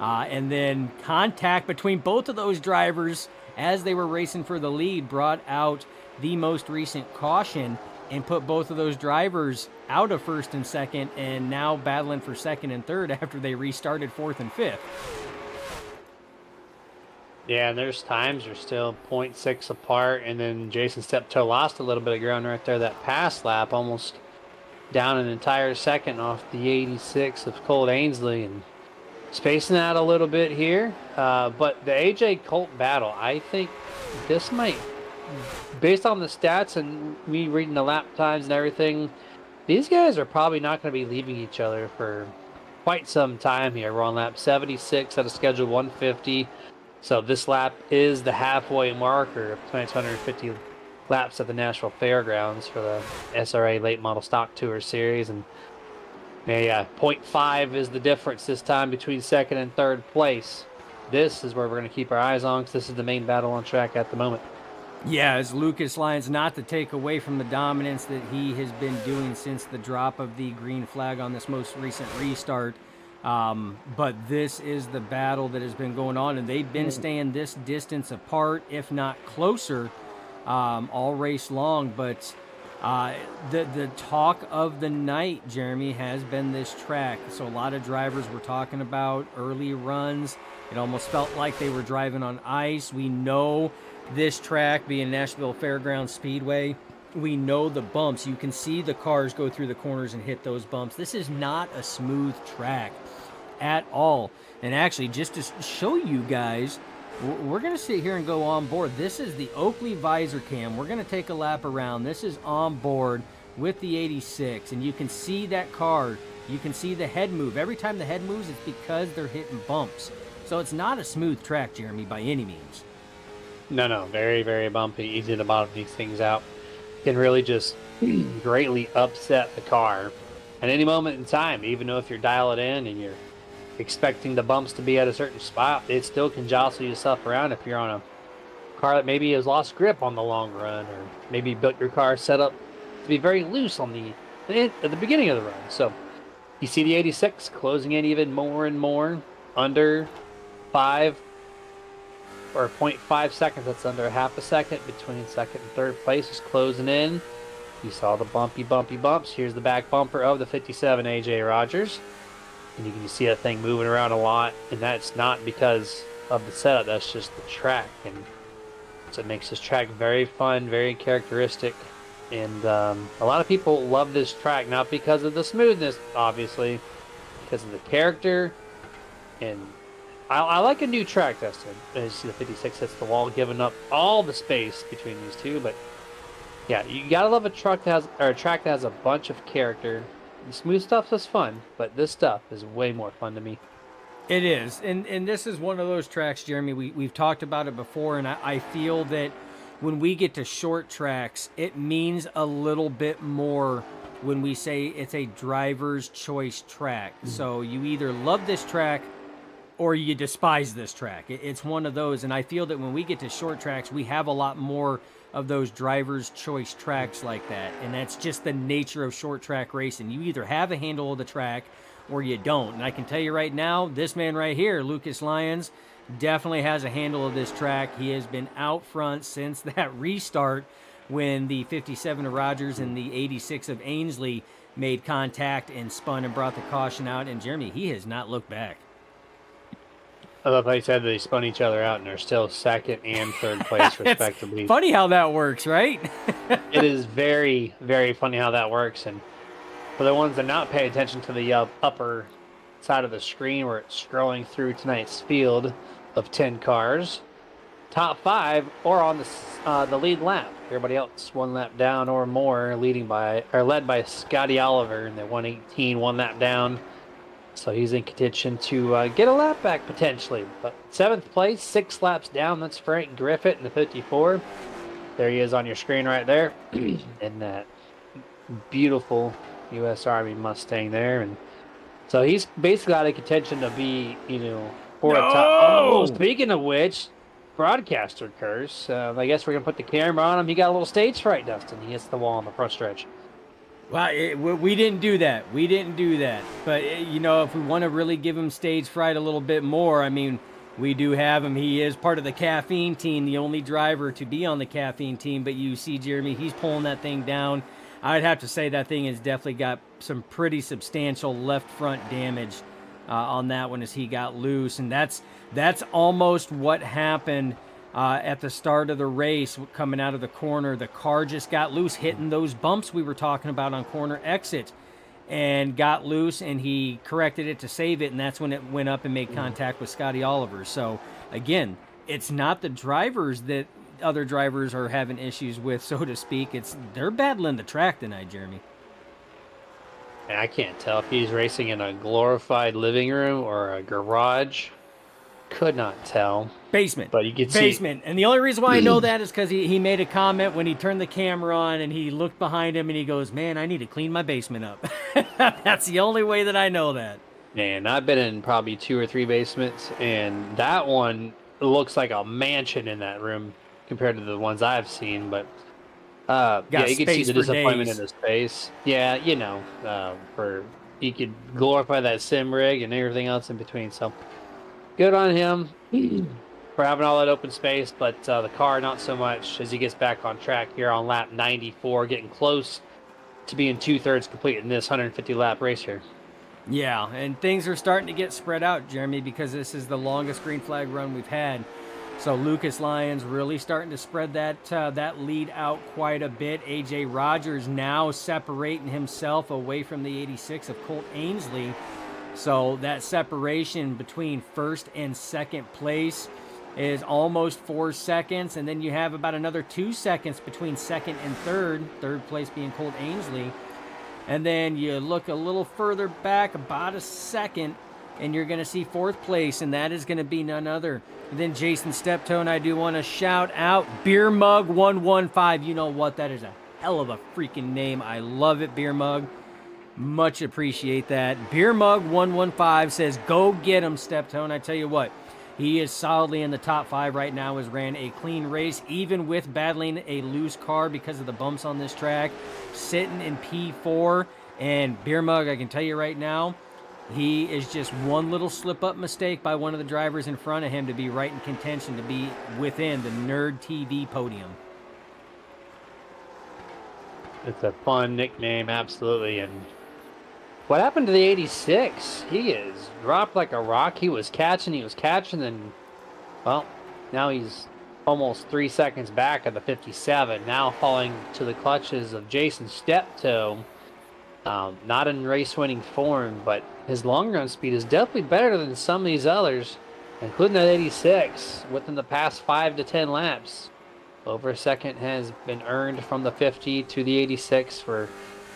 And then contact between both of those drivers as they were racing for the lead brought out the most recent caution and put both of those drivers out of first and second and now battling for second and third after they restarted fourth and fifth. Yeah, and there's times they're still 0.6 apart, and then Jason Steptoe lost a little bit of ground right there that past lap, almost down an entire second off the 86 of Colt Ainsley, and spacing out a little bit here. But the AJ Colt battle, I think this might, based on the stats and me reading the lap times and everything, these guys are probably not going to be leaving each other for quite some time here. We're on lap 76 out of schedule 150. So this lap is the halfway marker of 250 laps at the Nashville Fairgrounds for the SRA Late Model Stock Tour Series. And yeah, 0.5 is the difference this time between second and third place. This is where we're going to keep our eyes on because this is the main battle on track at the moment. Yeah, as Lucas Lyons, not to take away from the dominance that he has been doing since the drop of the green flag on this most recent restart. But this is the battle that has been going on, and they've been staying this distance apart, if not closer, all race long. But the talk of the night, Jeremy, has been this track. So a lot of drivers were talking about early runs. It almost felt like they were driving on ice. We know this track being Nashville Fairgrounds Speedway. We know the bumps. You can see the cars go through the corners and hit those bumps. This is not a smooth track at all. And actually, just to show you guys, we're going to sit here and go on board. This is the Oakley visor cam. We're going to take a lap around. This is on board with the 86, and you can see that car. You can see the head move. Every time the head moves, it's because they're hitting bumps. So it's not a smooth track, Jeremy, by any means. No, very, very bumpy. Easy to bottom these things out. Can really just greatly upset the car at any moment in time. Even though if you're dialing in and you're expecting the bumps to be at a certain spot, it still can jostle yourself around if you're on a car that maybe has lost grip on the long run, or maybe built your car set up to be very loose on at the beginning of the run. So you see the 86 closing in even more and more, under 5 or 0.5 seconds. That's under a half a second between second and third place is closing in. You saw the bumpy bumps. Here's the back bumper of the 57 AJ Rogers. And you can see that thing moving around a lot. And that's not because of the setup. That's just the track. And so it makes this track very fun, very characteristic. And a lot of people love this track, not because of the smoothness, obviously, because of the character. And I like a new track tested. As you see, the 56 hits the wall, giving up all the space between these two. But yeah, you gotta love a track that has a bunch of character. The smooth stuff is fun, but this stuff is way more fun to me. It is, and this is one of those tracks, Jeremy. We've talked about it before, and I feel that when we get to short tracks, it means a little bit more when we say it's a driver's choice track. So you either love this track or you despise this track. It's one of those, and I feel that when we get to short tracks, we have a lot more of those driver's choice tracks like that, and that's just the nature of short track racing. You either have a handle of the track or you don't, and I can tell you right now, this man right here, Lucas Lyons, definitely has a handle of this track. He has been out front since that restart when the 57 of Rogers and the 86 of Ainsley made contact and spun and brought the caution out, and Jeremy, he has not looked back. I love how you said they spun each other out and they're still second and third place, respectively. Funny how that works, right? It is very, very funny how that works. And for the ones that not pay attention to the upper side of the screen where it's scrolling through tonight's field of 10 cars, top 5 or on the lead lap. Everybody else one lap down or more, led by Scotty Oliver in the 118, one lap down. So he's in contention to get a lap back potentially. But 7th place, 6 laps down. That's Frank Griffith in the 54. There he is on your screen right there. In that beautiful U.S. Army Mustang there. And So he's basically out of contention to be, for a No! top. Oh, speaking of which, broadcaster curse. I guess we're gonna put the camera on him. He got a little stage fright, Dustin. He hits the wall on the front stretch. Well, we didn't do that. We didn't do that. But, if we want to really give him stage fright a little bit more, I mean, we do have him. He is part of the caffeine team, the only driver to be on the caffeine team. But you see, Jeremy, he's pulling that thing down. I'd have to say that thing has definitely got some pretty substantial left front damage on that one as he got loose. And that's almost what happened at the start of the race coming out of the corner. The car just got loose, hitting those bumps we were talking about on corner exit, and got loose, and he corrected it to save it, and that's when it went up and made contact with Scotty Oliver. So, again, it's not the drivers that other drivers are having issues with, so to speak. They're battling the track tonight, Jeremy. And I can't tell if he's racing in a glorified living room or a garage. Could not tell. Basement. But you could see. Basement. And the only reason why I know that is because he made a comment when he turned the camera on and he looked behind him and he goes, man, I need to clean my basement up. That's the only way that I know that. And I've been in probably 2 or 3 basements, and that one looks like a mansion in that room compared to the ones I've seen. But yeah, you can see the disappointment in his face. Yeah, he could glorify that sim rig and everything else in between. So good on him for having all that open space, but the car not so much as he gets back on track here on lap 94, getting close to being 2/3 complete in this 150 lap race here. Yeah, and things are starting to get spread out, Jeremy, because this is the longest green flag run we've had. So Lucas Lyons really starting to spread that lead out quite a bit. A.J. Rogers now separating himself away from the 86 of Colt Ainsley. So that separation between first and second place is almost 4 seconds. And then you have about another 2 seconds between second and third place being Colt Ainsley. And then you look a little further back, about a second, and you're going to see fourth place, and that is going to be none other than Jason Steptoe. And I do want to shout out Beer Mug 115. You know what? That is a hell of a freaking name. I love it, Beer Mug. Much appreciate that. Beer Mug 115 says, go get him, Steptoe. And I tell you what, he is solidly in the top 5 right now. Has ran a clean race, even with battling a loose car because of the bumps on this track. Sitting in P4. And Beer Mug, I can tell you right now, he is just one little slip-up mistake by one of the drivers in front of him to be right in contention, to be within the Nerd TV podium. It's a fun nickname, absolutely. And what happened to the 86? He is dropped like a rock. He was catching, and, well, now he's almost 3 seconds back of the 57. Now falling to the clutches of Jason Steptoe. Not in race-winning form, but his long-run speed is definitely better than some of these others, including that 86 within the past 5 to 10 laps. Over a second has been earned from the 50 to the 86 for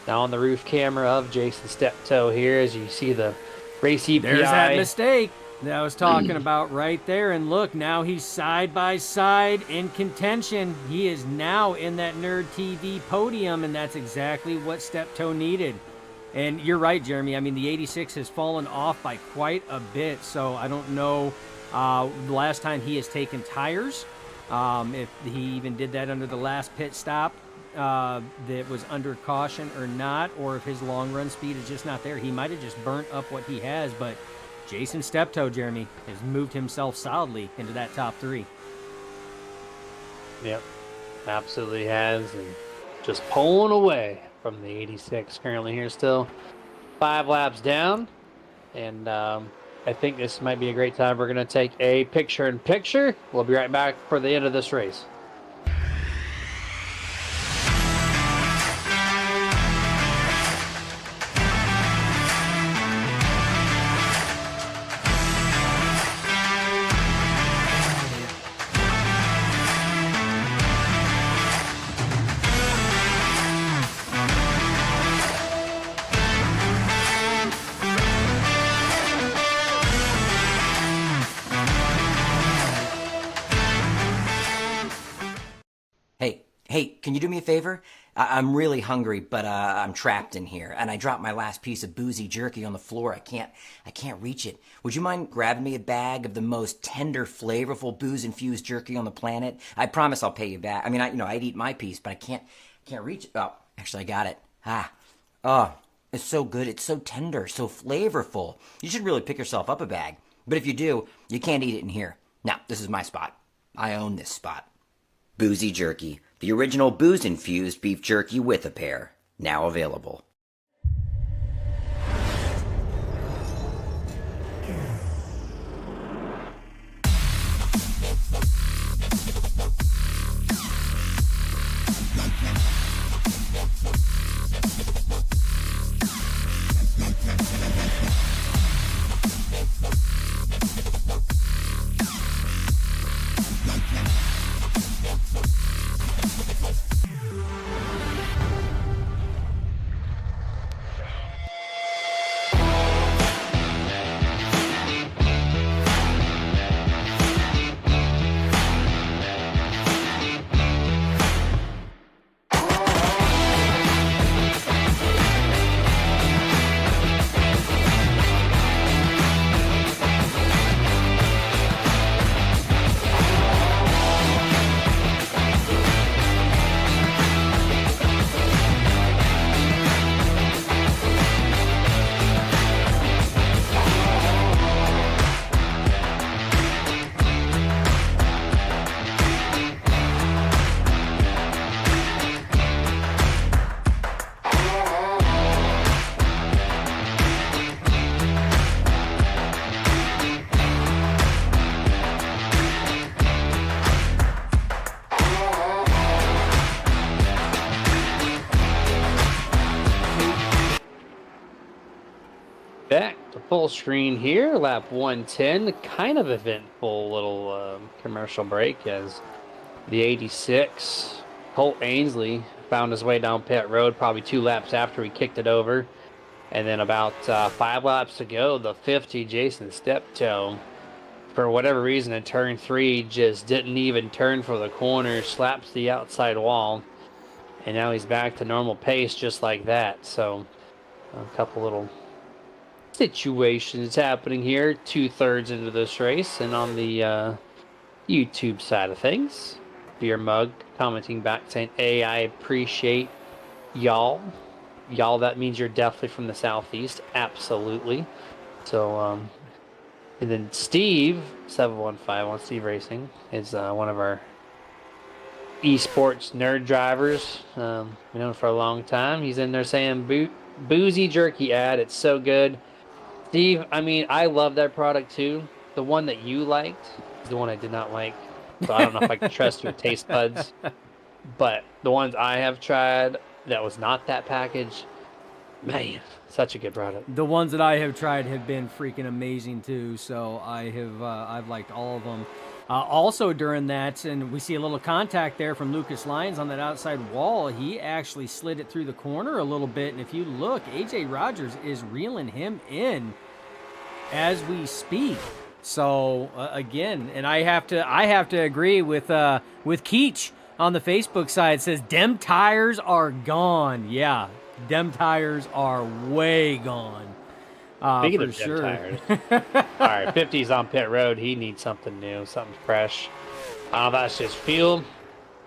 now on the roof camera of Jason Steptoe here, as you see the race EPI. There's that mistake that I was talking about right there. And look, now he's side by side in contention. He is now in that Nerd TV podium, and that's exactly what Steptoe needed. And you're right, Jeremy. I mean, the 86 has fallen off by quite a bit, so I don't know the last time he has taken tires, if he even did that under the last pit stop that was under caution or not, or if his long run speed is just not there. He might have just burnt up what he has, but Jason Steptoe, Jeremy, has moved himself solidly into that top 3. Yep, absolutely has, and just pulling away from the 86 currently here still. 5 laps down, and I think this might be a great time. We're going to take a picture-in-picture. We'll be right back for the end of this race. Hey, can you do me a favor? I'm really hungry, but I'm trapped in here, and I dropped my last piece of boozy jerky on the floor. I can't reach it. Would you mind grabbing me a bag of the most tender, flavorful booze-infused jerky on the planet? I promise I'll pay you back. I mean, I'd eat my piece, but I can't reach it. Oh, actually, I got it. Oh, it's so good. It's so tender, so flavorful. You should really pick yourself up a bag. But if you do, you can't eat it in here. Now, this is my spot. I own this spot. Boozy Jerky, the original booze-infused beef jerky with a pair. Now available. Back to full screen here, lap 110. Kind of eventful little commercial break as the 86 Colt Ainsley found his way down pit road probably 2 laps after he kicked it over. And then about 5 laps to go, the 50 Jason Steptoe, for whatever reason in turn 3, just didn't even turn for the corner, slaps the outside wall, and now he's back to normal pace just like that. So a couple little situations happening here 2/3 into this race. And on the YouTube side of things, Beer Mug commenting back saying, hey, I appreciate y'all. That means you're definitely from the southeast. Absolutely. So and then Steve 715 on Steve Racing is one of our esports nerd drivers. We've known him for a long time. He's in there saying boozy jerky ad, it's so good. Steve, I mean, I love that product too. The one that you liked is the one I did not like. So I don't know if I can trust your taste buds. But the ones I have tried that was not that package, man, such a good product. The ones that I have tried have been freaking amazing too. So I've liked all of them. Also during that, and we see a little contact there from Lucas Lyons on that outside wall. He actually slid it through the corner a little bit, and if you look, AJ Rogers is reeling him in as we speak. So again, and I have to agree with Keach on the Facebook side. It says dem tires are gone. Yeah, dem tires are way gone. Speaking for of sure. tires, all right, 50's on pit road. He needs something new, something fresh. I don't know if that's just fuel.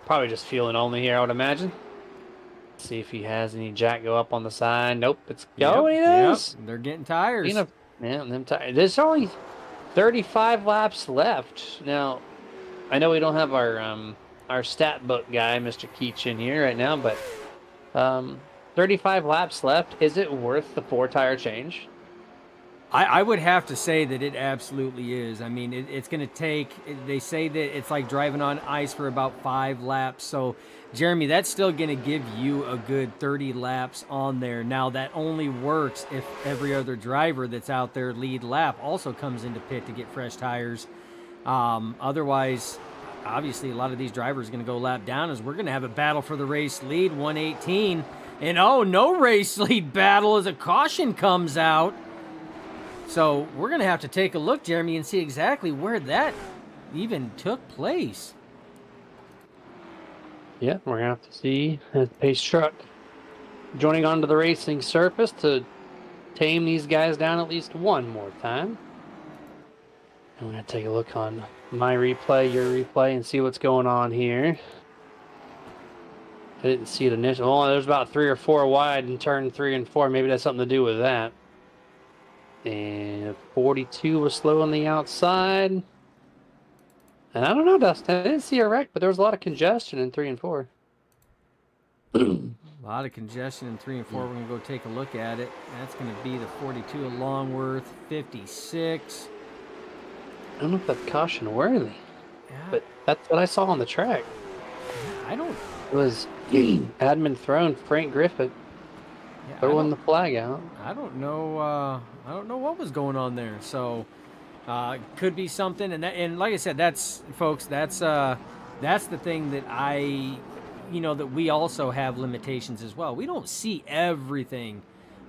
Probably just fueling only here, I would imagine. See if he has any jack go up on the side. Nope, it's going. Yep, they're getting tires. Them tires. There's only 35 laps left. Now, I know we don't have our stat book guy, Mr. Keach, in here right now, but 35 laps left. Is it worth the 4-tire change? I would have to say that it absolutely is. I mean, it's going to take, they say that it's like driving on ice for about 5 laps. So, Jeremy, that's still going to give you a good 30 laps on there. Now, that only works if every other driver that's out there lead lap also comes into pit to get fresh tires. Otherwise, obviously, a lot of these drivers are going to go lap down as we're going to have a battle for the race lead, 118. And, no race lead battle as a caution comes out. So we're going to have to take a look, Jeremy, and see exactly where that even took place. Yeah, we're going to have to see the pace truck joining onto the racing surface to tame these guys down at least one more time. I'm going to take a look on my replay, your replay, and see what's going on here. I didn't see it initially. Oh, there's about 3 or 4 wide in turn 3 and 4. Maybe that's something to do with that. And 42 was slow on the outside. And I don't know, Dustin. I didn't see a wreck, but there was a lot of congestion in 3 and 4. A lot of congestion in 3 and 4. We're going to go take a look at it. That's going to be the 42 of Longworth, 56. I don't know if that's caution worthy, Yeah, but that's what I saw on the track. I don't. It was admin thrown Frank Griffith Yeah, I throwing don't- the flag out. I don't know. I don't know what was going on there. So, could be something. And like I said, that's folks. That's the thing that that we also have limitations as well. We don't see everything.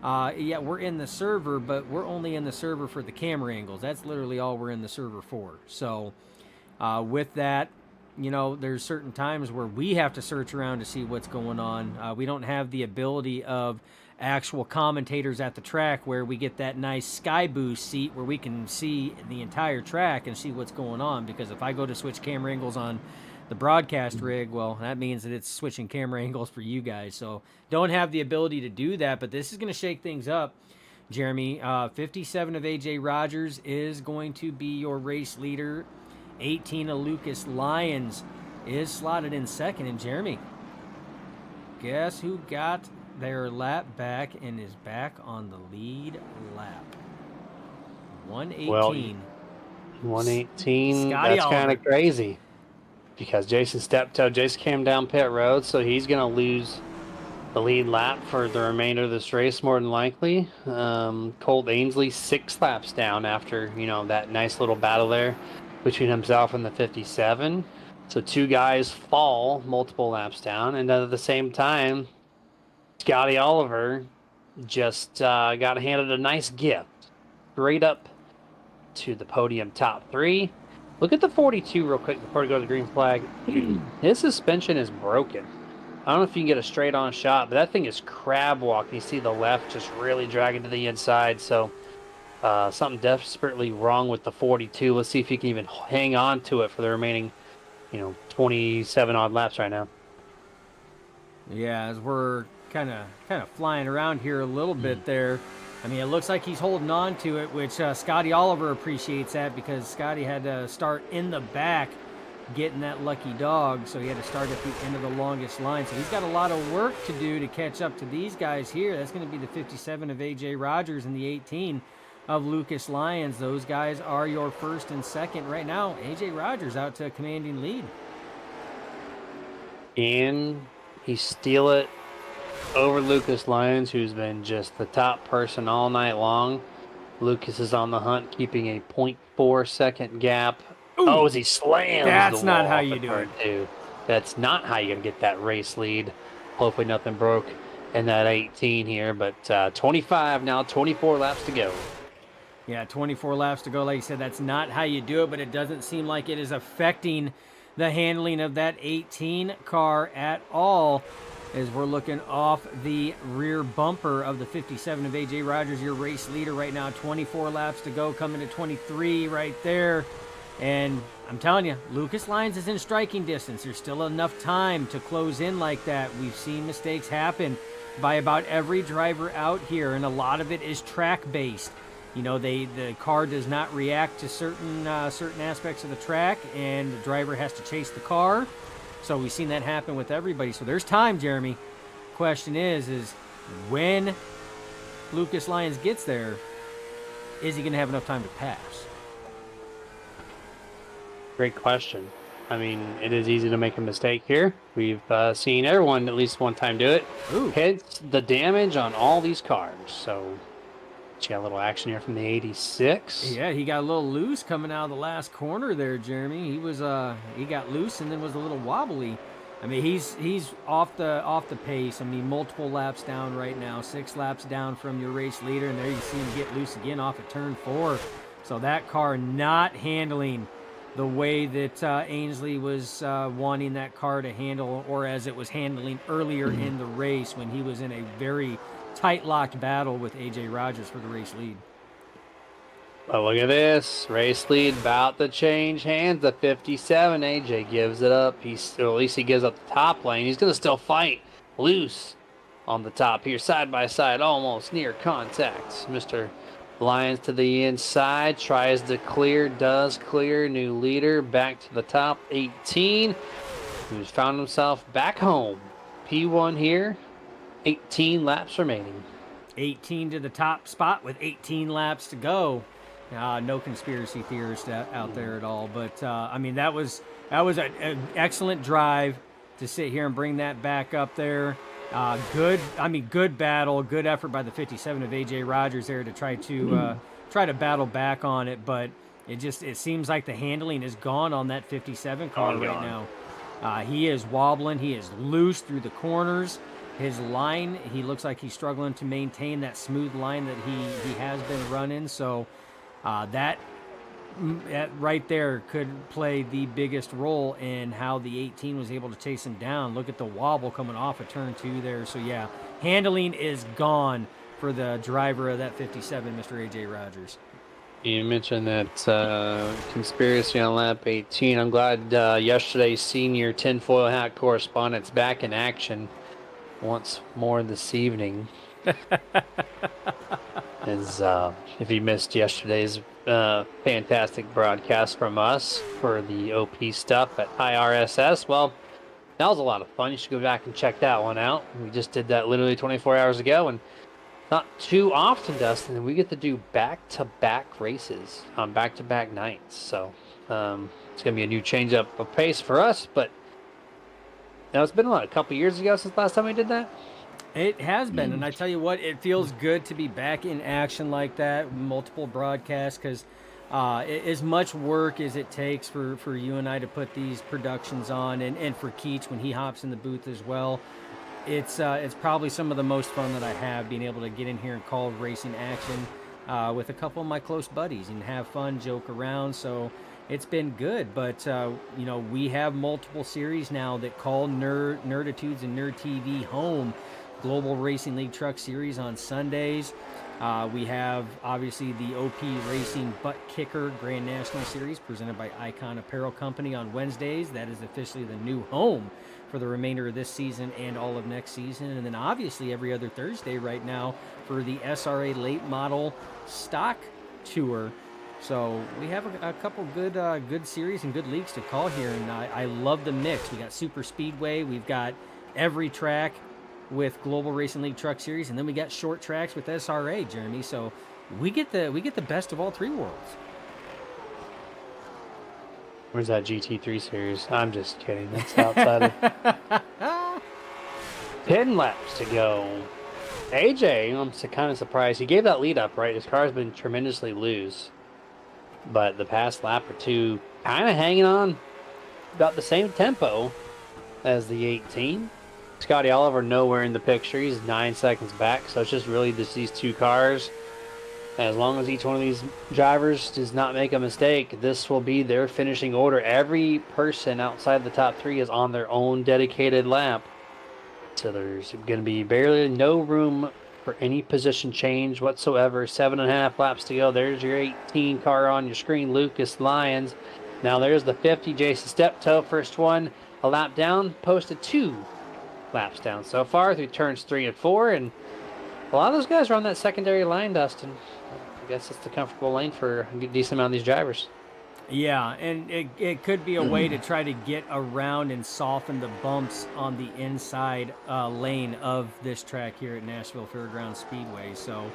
Yeah, we're in the server, but we're only in the server for the camera angles. That's literally all we're in the server for. So, with that, there's certain times where we have to search around to see what's going on. We don't have the ability of actual commentators at the track where we get that nice sky boost seat where we can see the entire track and see what's going on. Because if I go to switch camera angles on the broadcast rig, well, that means that it's switching camera angles for you guys. So don't have the ability to do that, but this is going to shake things up. Jeremy, 57 of AJ Rogers is going to be your race leader. 18 of Lucas Lyons is slotted in second. And Jeremy, guess who got their lap back and is back on the lead lap? 118. Well, 118. Scotty That's kind Oliver. of crazy because Jason Steptoe. Jason came down pit road, so he's going to lose the lead lap for the remainder of this race, more than likely. Colt Ainsley 6 laps down after that nice little battle there between himself and the 57. So 2 guys fall multiple laps down, and then at the same time, Scotty Oliver just got handed a nice gift straight up to the podium top 3. Look at the 42 real quick before we go to the green flag. His suspension is broken. I don't know if you can get a straight on shot, but that thing is crab walking. You see the left just really dragging to the inside. So something desperately wrong with the 42. Let's see if he can even hang on to it for the remaining 27 odd laps right now. Yeah, as we're kind of flying around here a little bit there. I mean, it looks like he's holding on to it, which Scotty Oliver appreciates that because Scotty had to start in the back getting that lucky dog, so he had to start at the end of the longest line. So he's got a lot of work to do to catch up to these guys here. That's going to be the 57 of AJ Rogers and the 18 of Lucas Lyons. Those guys are your first and second right now. AJ Rogers out to a commanding lead. And he steal it over Lucas Lyons, who's been just the top person all night long. Lucas is on the hunt, keeping a 0.4 second gap. Ooh, oh, as he slams that's the not wall how off you of do turn it. 2. That's not how you're going to get that race lead. Hopefully nothing broke in that 18 here, but 25 now, 24 laps to go. Yeah, 24 laps to go. Like you said, that's not how you do it, but it doesn't seem like it is affecting the handling of that 18 car at all, as we're looking off the rear bumper of the 57 of AJ Rogers, your race leader right now. 24 laps to go, coming to 23 right there. And I'm telling you, Lucas Lyons is in striking distance. There's still enough time to close in like that. We've seen mistakes happen by about every driver out here, and a lot of it is track-based. The car does not react to certain aspects of the track, and the driver has to chase the car. So we've seen that happen with everybody. So there's time, Jeremy. Question is when Lucas Lyons gets there, is he going to have enough time to pass? Great question. I mean, it is easy to make a mistake here. We've seen everyone at least one time do it. Ooh. Hence the damage on all these cars. So, you got a little action here from the 86. Yeah, he got a little loose coming out of the last corner there, Jeremy. He got loose and then was a little wobbly. I mean, he's off the pace. I mean, multiple laps down right now, 6 laps down from your race leader, and there you see him get loose again off of turn 4. So that car not handling the way that Ainsley was wanting that car to handle, or as it was handling earlier in the race when he was in a very tight-locked battle with A.J. Rogers for the race lead. Well, look at this. Race lead about to change hands. The 57. AJ gives it up. Or at least he gives up the top lane. He's going to still fight loose on the top here, side by side, almost near contact. Mr. Lyons to the inside, tries to clear, does clear. New leader back to the top, 18, who's found himself back home. P1 here, 18 laps remaining. 18 to the top spot with 18 laps to go. No conspiracy theorists out there at all. But, I mean, that was an excellent drive to sit here and bring that back up there. Good battle, good effort by the 57 of A.J. Rogers there to try to battle back on it. But it seems like the handling is gone on that 57 car right now. He is wobbling. He is loose through the corners. His line, he looks like he's struggling to maintain that smooth line that he has been running. So that right there could play the biggest role in how the 18 was able to chase him down. Look at the wobble coming off of turn 2 there. So, yeah, handling is gone for the driver of that 57, Mr. A.J. Rogers. You mentioned that conspiracy on lap 18. I'm glad yesterday's senior tinfoil hat correspondent's back in action once more this evening. As if you missed yesterday's fantastic broadcast from us for the OP stuff at IRSS, well, that was a lot of fun. You should go back and check that one out. We just did that literally 24 hours ago, and not too often, Dustin, we get to do back-to-back races on back-to-back nights. So it's going to be a new change-up of pace for us, but now it's been a couple years ago since last time we did that. It has been, and I tell you what, it feels good to be back in action like that, multiple broadcasts, because as much work as it takes for you and I to put these productions on, and for Keach when he hops in the booth as well, it's probably some of the most fun that I have, being able to get in here and call racing action with a couple of my close buddies and have fun, joke around. So it's been good, but we have multiple series now that call Nerditudes and Nerd TV home. Global Racing League Truck Series on Sundays. We have, obviously, the OP Racing Butt Kicker Grand National Series presented by Icon Apparel Company on Wednesdays. That is officially the new home for the remainder of this season and all of next season. And then, obviously, every other Thursday right now for the SRA Late Model Stock Tour. So we have a couple good series and good leagues to call here, and I love the mix. We got Super Speedway. We've got every track with Global Racing League Truck Series, and then we got short tracks with SRA, Jeremy. So we get the best of all three worlds. Where's that GT3 series? I'm just kidding. That's outside of 10 laps to go. AJ, I'm kind of surprised. He gave that lead up, right? His car's been tremendously loose. But the past lap or two, kind of hanging on about the same tempo as the 18. Scotty Oliver nowhere in the picture. He's 9 seconds back, so it's just really just these two cars. As long as each one of these drivers does not make a mistake, this will be their finishing order. Every person outside the top 3 is on their own dedicated lap. So there's going to be barely no room for any position change whatsoever. 7.5 laps to go. There's your 18 car on your screen, Lucas Lyons. Now there's the 50, Jason Steptoe, first one. A lap down, posted 2 laps down so far through turns 3 and 4, and a lot of those guys are on that secondary line, Dustin. I guess it's the comfortable lane for a decent amount of these drivers. Yeah, and it could be a way to try to get around and soften the bumps on the inside lane of this track here at Nashville Fairgrounds Speedway. So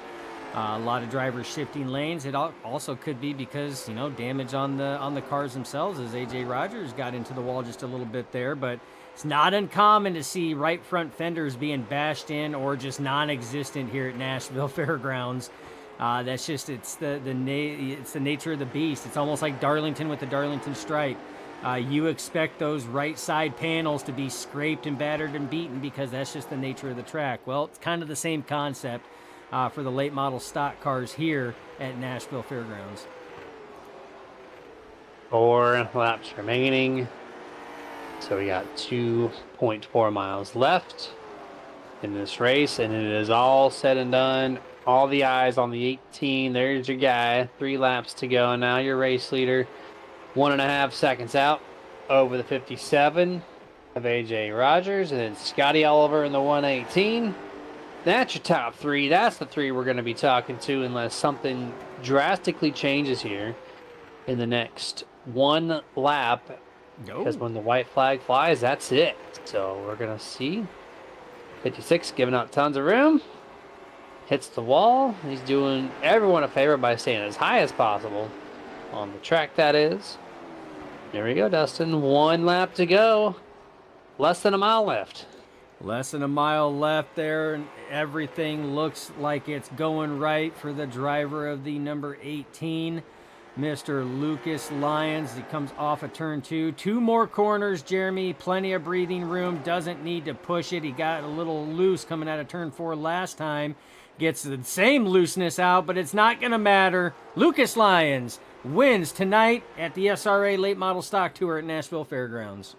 a lot of drivers shifting lanes. It also could be because damage on the cars themselves, as AJ Rogers got into the wall just a little bit there, but it's not uncommon to see right front fenders being bashed in or just non-existent here at Nashville Fairgrounds. That's just it's the nature of the beast. It's almost like Darlington with the Darlington stripe. You expect those right side panels to be scraped and battered and beaten because that's just the nature of the track. Well, it's kind of the same concept for the late model stock cars here at Nashville Fairgrounds. 4 laps remaining. So we got 2.4 miles left in this race, and it is all said and done. All the eyes on the 18. There's your guy. 3 laps to go. Now your race leader, 1.5 seconds out over the 57 of AJ Rogers, and then Scotty Oliver in the 118. That's your top 3. That's the 3 we're going to be talking to unless something drastically changes here in the next 1 lap. Because when the white flag flies, that's it. So we're going to see 56 giving up tons of room. Hits the wall. He's doing everyone a favor by staying as high as possible on the track, that is. There we go, Dustin. 1 lap to go. Less than a mile left. Less than a mile left there, and everything looks like it's going right for the driver of the number 18, Mr. Lucas Lyons. He comes off of turn 2. 2 more corners, Jeremy. Plenty of breathing room. Doesn't need to push it. He got a little loose coming out of turn 4 last time. Gets the same looseness out, but it's not going to matter. Lucas Lyons wins tonight at the SRA Late Model Stock Tour at Nashville Fairgrounds.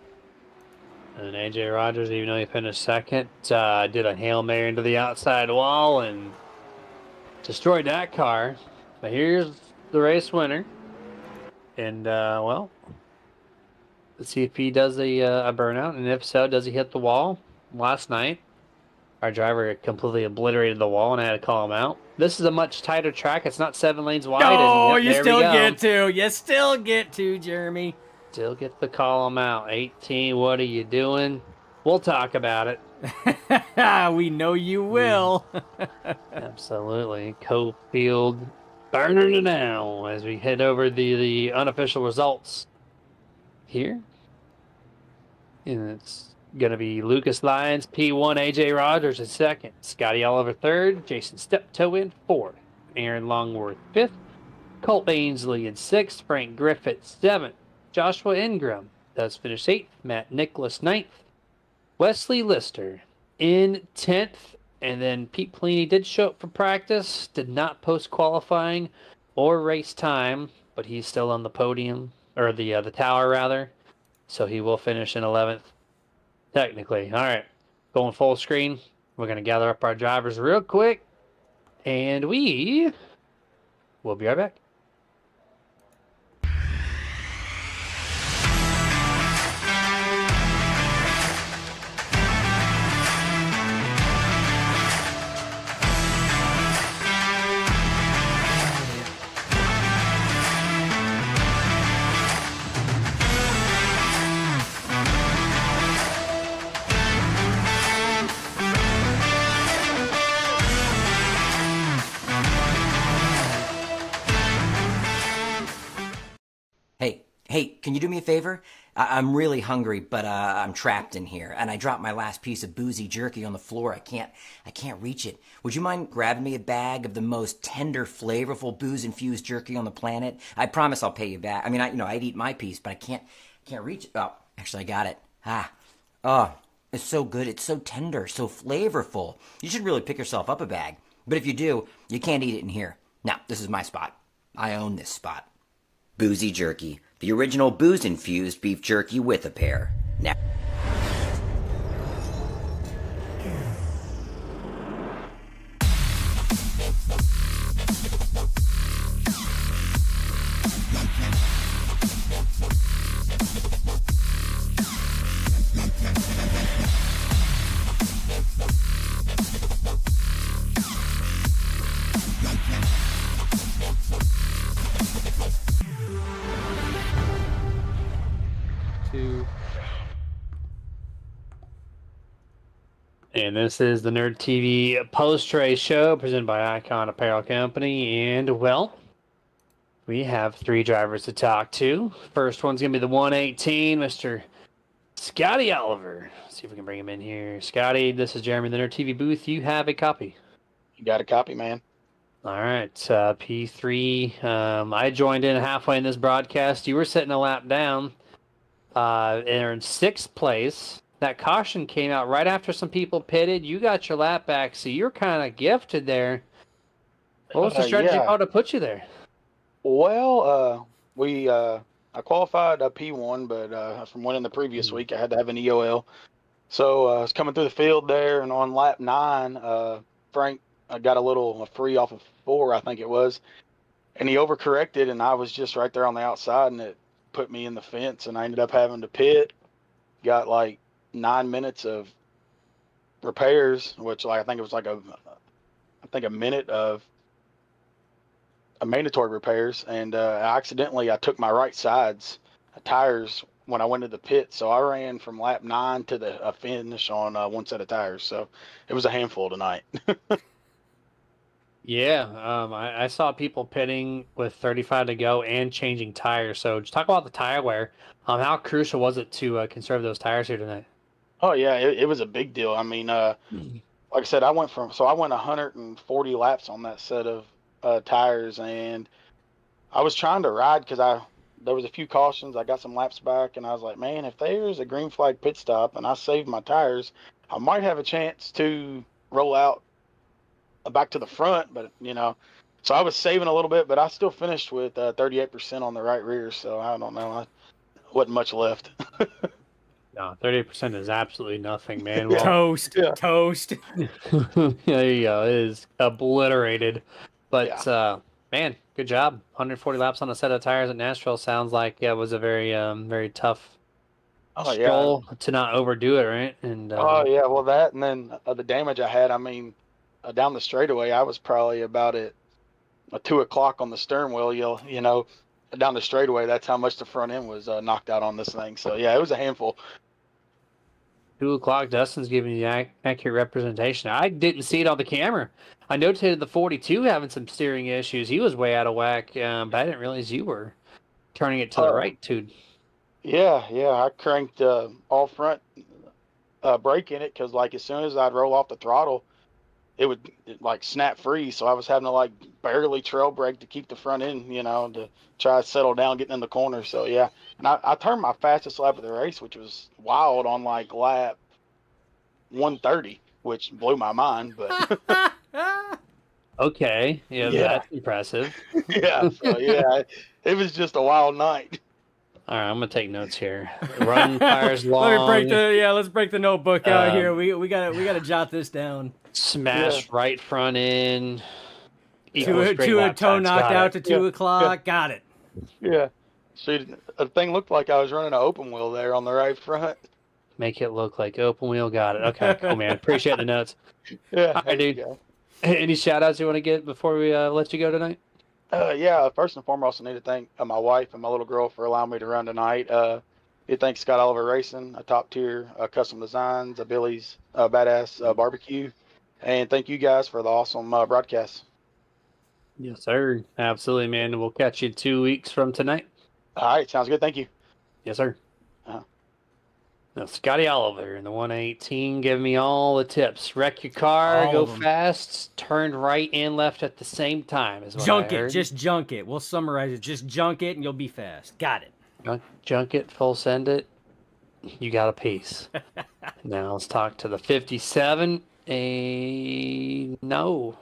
And AJ Rogers, even though he finished second, did a Hail Mary into the outside wall and destroyed that car. But here's the race winner. And, well, let's see if he does a burnout. And if so, does he hit the wall? Last night, our driver completely obliterated the wall, and I had to call him out. This is a much tighter track. It's not 7 lanes wide. Oh, and you there still we go. get to. You still get to, Jeremy. Still get to call him out. 18, what are you doing? We'll talk about it. We know you will. Absolutely. Cofield burning it now as we head over the unofficial results here. And it's going to be Lucas Lyons, P1, AJ Rogers in second, Scotty Oliver third, Jason Steptoe in fourth, Aaron Longworth fifth, Colt Ainsley in sixth, Frank Griffith seventh, Joshua Ingram does finish 8th. Matt Nicholas 9th. Wesley Lister in 10th. And then Pete Pliny did show up for practice. Did not post qualifying or race time. But he's still on the podium. Or the tower, rather. So he will finish in 11th. Technically. All right. Going full screen. We're going to gather up our drivers real quick. And we will be right back. Hey, can you do me a favor? I'm really hungry, but I'm trapped in here, and I dropped my last piece of boozy jerky on the floor. I can't reach it. Would you mind grabbing me a bag of the most tender, flavorful, booze-infused jerky on the planet? I promise I'll pay you back. I mean, I'd eat my piece, but I can't reach it. Oh, actually, I got it. Oh, it's so good. It's so tender, so flavorful. You should really pick yourself up a bag. But if you do, you can't eat it in here. Now, this is my spot. I own this spot. Boozy jerky. The original booze-infused beef jerky with a pair. Now... And this is the Nerd TV post-race show presented by Icon Apparel Company. And, well, we have 3 drivers to talk to. First one's going to be the 118, Mr. Scotty Oliver. Let's see if we can bring him in here. Scotty, this is Jeremy, the Nerd TV booth. You have a copy. You got a copy, man. All right, P3. I joined in halfway in this broadcast. You were sitting a lap down. And you're in 6th place. That caution came out right after some people pitted. You got your lap back, so you're kind of gifted there. What was the strategy yeah. how to put you there? Well, I I qualified a P1, but from winning the previous week, I had to have an EOL. So I was coming through the field there, and on lap 9, Frank got a free off of 4, I think it was, and he overcorrected, and I was just right there on the outside, and it put me in the fence, and I ended up having to pit. Got like 9 minutes of repairs, which I think it was like a minute of mandatory repairs, and I took my right side's tires when I went to the pit, so I ran from lap 9 to the finish on one set of tires. So it was a handful tonight. Yeah, I saw people pitting with 35 to go and changing tires. So just talk about the tire wear. How crucial was it to conserve those tires here tonight? Oh yeah, it was a big deal. I mean, like I said, I went 140 laps on that set of tires, and I was trying to ride because there was a few cautions. I got some laps back, and I was like, man, if there's a green flag pit stop and I save my tires, I might have a chance to roll out back to the front. But so I was saving a little bit, but I still finished with 38% on the right rear. So I don't know, I wasn't much left. No, 38% is absolutely nothing, man. Yeah. Toast. Yeah. Toast. There you go. It is obliterated. But man, good job. 140 laps on a set of tires at Nashville sounds like it was a very very tough stroll to not overdo it, right? And Oh yeah, well that, and then the damage I had. I mean, down the straightaway, I was probably about at 2 o'clock on the stern wheel. Down the straightaway, that's how much the front end was knocked out on this thing. So yeah, it was a handful. 2 o'clock, Dustin's giving you accurate representation. I didn't see it on the camera. I noted the 42 having some steering issues. He was way out of whack, but I didn't realize you were turning it to the right, dude. Yeah, I cranked all front brake in it because like as soon as I'd roll off the throttle, it would like snap free. So I was having to like barely trail brake to keep the front end, to try to settle down getting in the corner. So yeah, and I turned my fastest lap of the race, which was wild, on like lap 130, which blew my mind. But Okay, yeah, that's impressive. yeah, so yeah, it was just a wild night. All right, I'm gonna take notes here. Run tires long. Let's break the notebook out here. We gotta jot this down. Smash right front end. To a toe knocked out to 2 o'clock. Yeah. Got it. Yeah. See, the thing looked like I was running an open wheel there on the right front. Make it look like open wheel. Got it. Okay, cool, man. Appreciate the notes. Yeah. All right, dude. Any shout outs you want to get before we let you go tonight? Yeah, first and foremost, I need to thank my wife and my little girl for allowing me to run tonight. You thank Scott Oliver Racing, a top tier custom designs, a Billy's badass barbecue, and thank you guys for the awesome broadcast. Yes, sir. Absolutely, man. We'll catch you 2 weeks from tonight. All right, sounds good. Thank you. Yes, sir. Uh-huh. Now, Scotty Oliver in the 118 giving me all the tips. Wreck your car, go fast, turn right and left at the same time. Is what Junk I it. heard. Just junk it. We'll summarize it. Just junk it and you'll be fast. Got it. Junk it, full send it. You got a piece. Now let's talk to the 57. No,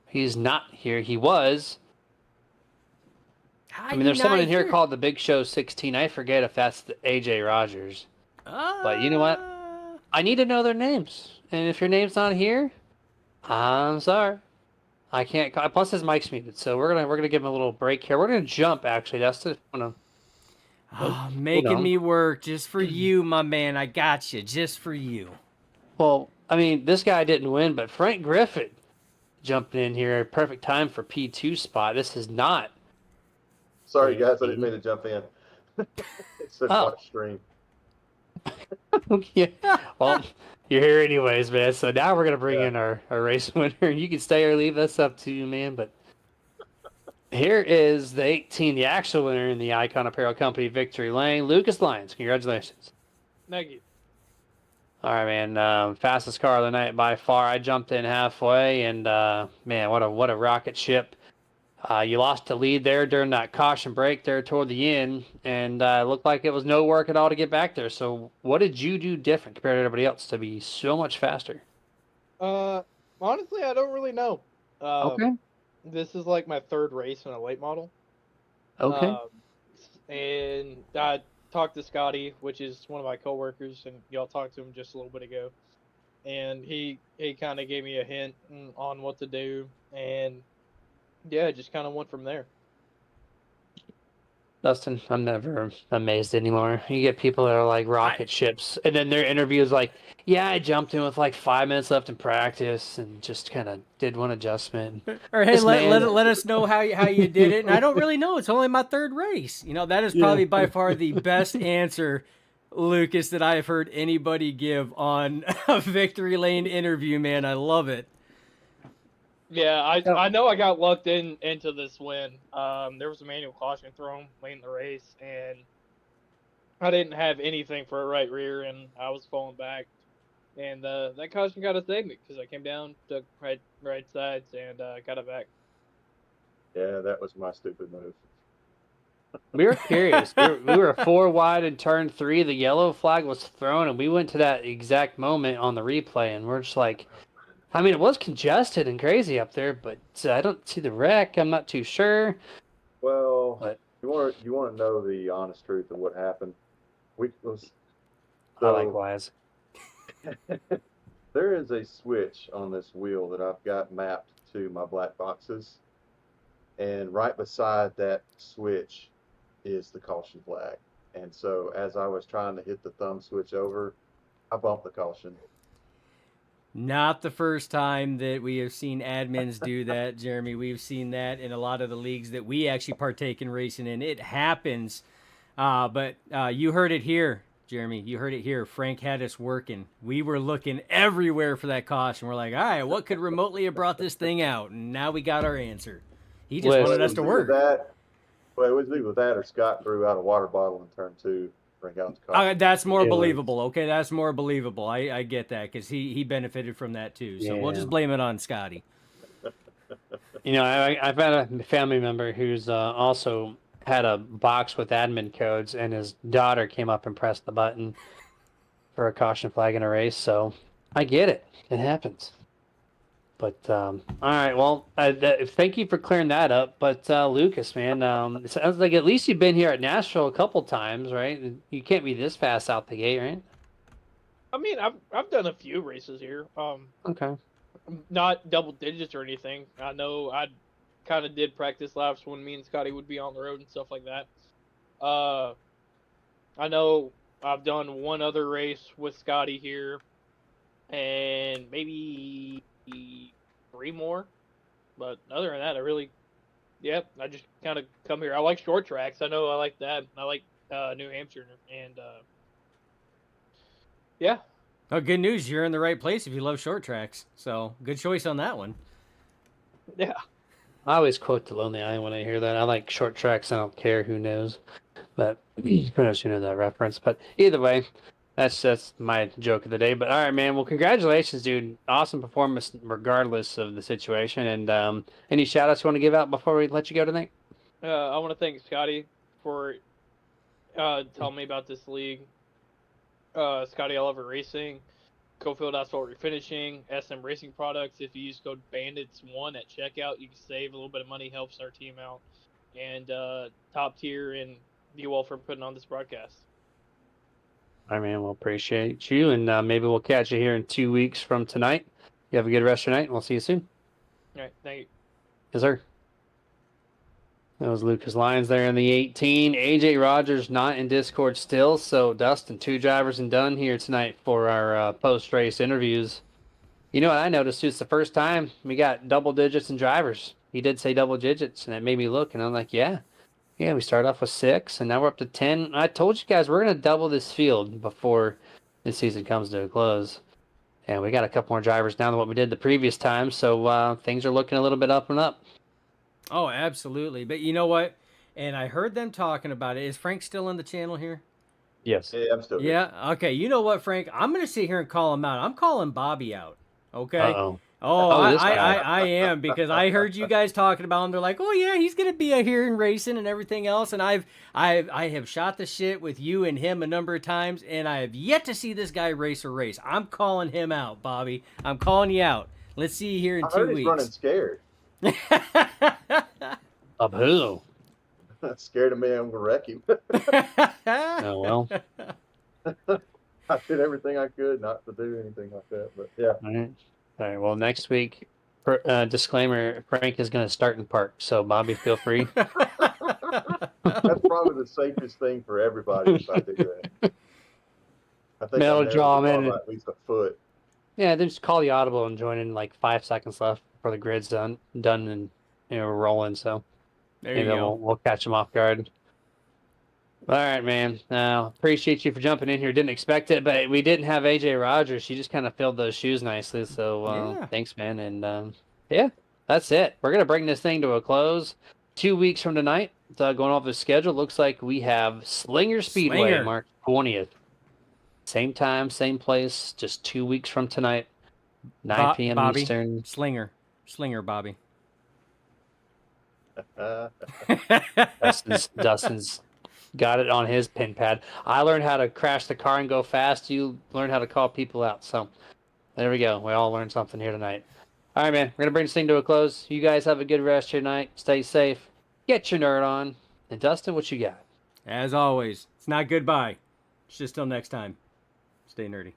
he's not here. He was. I mean, there's someone in here called the Big Show 16. I forget if that's the AJ Rogers. But you know what? I need to know their names. And if your name's not here, I'm sorry. I can't call. Plus his mic's muted, so we're gonna give him a little break here. We're gonna jump actually. That's the making me work just for you, my man. I got you, just for you. Well, I mean, this guy didn't win, but Frank Griffin jumping in here, perfect time for P2 spot. This is not. Sorry, guys, I didn't mean to jump in. It's such a stream. Yeah. Well, you're here anyways, man. So now we're gonna bring in our race winner. You can stay or leave. That's up to you, man. But here is the 18, the actual winner in the Icon Apparel Company Victory Lane, Lucas Lyons. Congratulations. Thank you. All right, man. Fastest car of the night by far. I jumped in halfway, and man, what a rocket ship. You lost the lead there during that caution break there toward the end, and it looked like it was no work at all to get back there. So what did you do different compared to everybody else to be so much faster? Honestly, I don't really know. Okay. This is like my third race in a late model. Okay. and I talked to Scotty, which is one of my coworkers, and y'all talked to him just a little bit ago. And he kind of gave me a hint on what to do, and yeah, just kind of went from there. Dustin, I'm never amazed anymore. You get people that are like rocket ships, and then their interview is like, "Yeah, I jumped in with like 5 minutes left in practice, and just kind of did one adjustment." Or hey, This man- let us know how you did it. And I don't really know. It's only my third race. You know, that is probably by far the best answer, Lucas, that I have heard anybody give on a victory lane interview. Man, I love it. Yeah, I know I got lucked into this win. There was a manual caution thrown late in the race, and I didn't have anything for a right rear, and I was falling back, and that caution got to save me because I came down, took right sides, and got it back. Yeah, that was my stupid move. We were curious. We were 4 wide in turn 3. The yellow flag was thrown, and we went to that exact moment on the replay, and we're just like, I mean, it was congested and crazy up there, but I don't see the wreck. I'm not too sure. Well, But you want to know the honest truth of what happened? likewise. There is a switch on this wheel that I've got mapped to my black boxes, and right beside that switch is the caution flag. And so as I was trying to hit the thumb switch over, I bumped the caution. Not the first time that we have seen admins do that, Jeremy. We've seen that in a lot of the leagues that we actually partake in racing in. It happens. But you heard it here, Jeremy. You heard it here. Frank had us working. We were looking everywhere for that caution. We're like, all right, what could remotely have brought this thing out? And now we got our answer. He just wanted us to work. Well, it was either that or Scott threw out a water bottle in turn 2. That's more believable. Okay, that's more believable. I get that because he benefited from that too. So we'll just blame it on Scotty. You know, I've had a family member who's also had a box with admin codes, and his daughter came up and pressed the button for a caution flag in a race. So I get it. It happens. But all right, well, thank you for clearing that up. But Lucas, man, it sounds like at least you've been here at Nashville a couple times, right? You can't be this fast out the gate, right? I mean, I've done a few races here. Okay. Not double digits or anything. I know I kind of did practice laps when me and Scotty would be on the road and stuff like that. I know I've done one other race with Scotty here, and maybe 3 more, but other than that, I just kind of come here. I like short tracks. I know I like that. I like New Hampshire, and yeah. Oh, good news! You're in the right place if you love short tracks. So good choice on that one. Yeah. I always quote the Lonely Island when I hear that. I like short tracks. I don't care who knows, but who knows who knows that reference. But either way, that's my joke of the day. But all right, man. Well, congratulations, dude. Awesome performance, regardless of the situation. And any shout outs you want to give out before we let you go tonight? I want to thank Scotty for telling me about this league. Scotty Oliver Racing, Cofield Asphalt Refinishing, SM Racing Products. If you use code BANDITS1 at checkout, you can save a little bit of money, helps our team out. And Top Tier, and you all for putting on this broadcast. All right, man. We'll appreciate you, and maybe we'll catch you here in 2 weeks from tonight. You have a good rest of your night, and we'll see you soon. All right, thank you. Yes, sir. That was Lucas Lyons there in the 18. AJ Rogers not in Discord still, so Dustin, 2 drivers and done here tonight for our post-race interviews. You know what I noticed, too? It's the first time we got double digits in drivers. He did say double digits, and it made me look, and I'm like, yeah, we started off with 6, and now we're up to 10. I told you guys we're going to double this field before this season comes to a close. And we got a couple more drivers now than what we did the previous time, so things are looking a little bit up and up. Oh, absolutely. But you know what? And I heard them talking about it. Is Frank still on the channel here? Yes. Yeah, I'm still here. Yeah. Okay. You know what, Frank? I'm going to sit here and call him out. I'm calling Bobby out. Okay. Uh-oh. Oh, this guy. I am, because I heard you guys talking about him. They're like, oh yeah, he's gonna be here in racing and everything else. And I have shot the shit with you and him a number of times, and I have yet to see this guy race a race. I'm calling him out, Bobby. I'm calling you out. Let's see you here in 2 weeks. He's running scared. Of who? Scared of me, I'm gonna wreck him. Oh well. I did everything I could not to do anything like that, but yeah. All right. All right. Well, next week, disclaimer: Frank is going to start in park, so Bobby, feel free. That's probably the safest thing for everybody if I do that. I think That'll I narrowed draw the 'em in. bar by at least a foot. Yeah, then just call the audible and join in like 5 seconds left before the grid's done and rolling. So There maybe you go. we'll catch them off guard. All right, man. Appreciate you for jumping in here. Didn't expect it, but we didn't have AJ Rogers. She just kind of filled those shoes nicely. So Yeah. thanks, man. And yeah, that's it. We're gonna bring this thing to a close. 2 weeks from tonight, going off the schedule, looks like we have Slinger Speedway, Slinger. March 20th. Same time, same place, just 2 weeks from tonight, 9 p.m. Bobby. Eastern. Slinger, Bobby. Dustin's got it on his pin pad. I learned how to crash the car and go fast. You learned how to call people out. So there we go. We all learned something here tonight. All right, man. We're going to bring this thing to a close. You guys have a good rest of your night. Stay safe. Get your nerd on. And Dustin, what you got? As always, it's not goodbye. It's just till next time. Stay nerdy.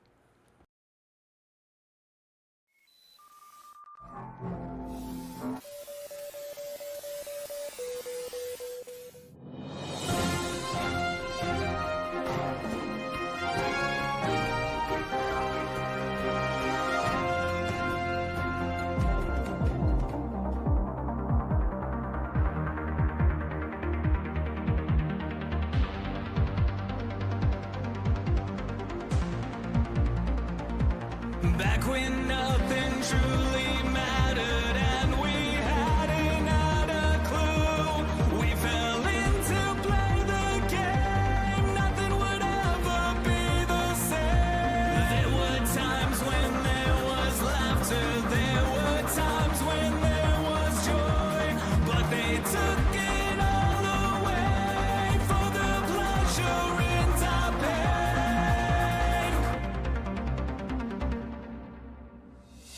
Back when nothing truly mattered and we hadn't had a clue, we fell in to play the game. Nothing would ever be the same. There were times when there was laughter, there were times when there was joy, but they took it all away for the pleasure in our pain.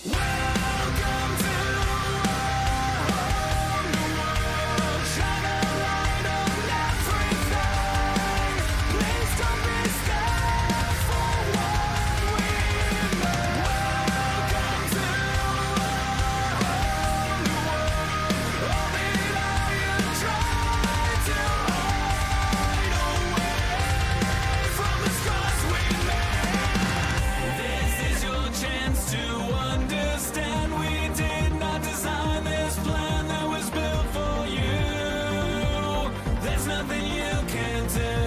Welcome to shine a light on everything. Please don't be scared for what we know. Welcome to all that I have tried to hide away from the scars we made. This is your chance to understand we did not design this plan that was built for you. There's nothing you can do.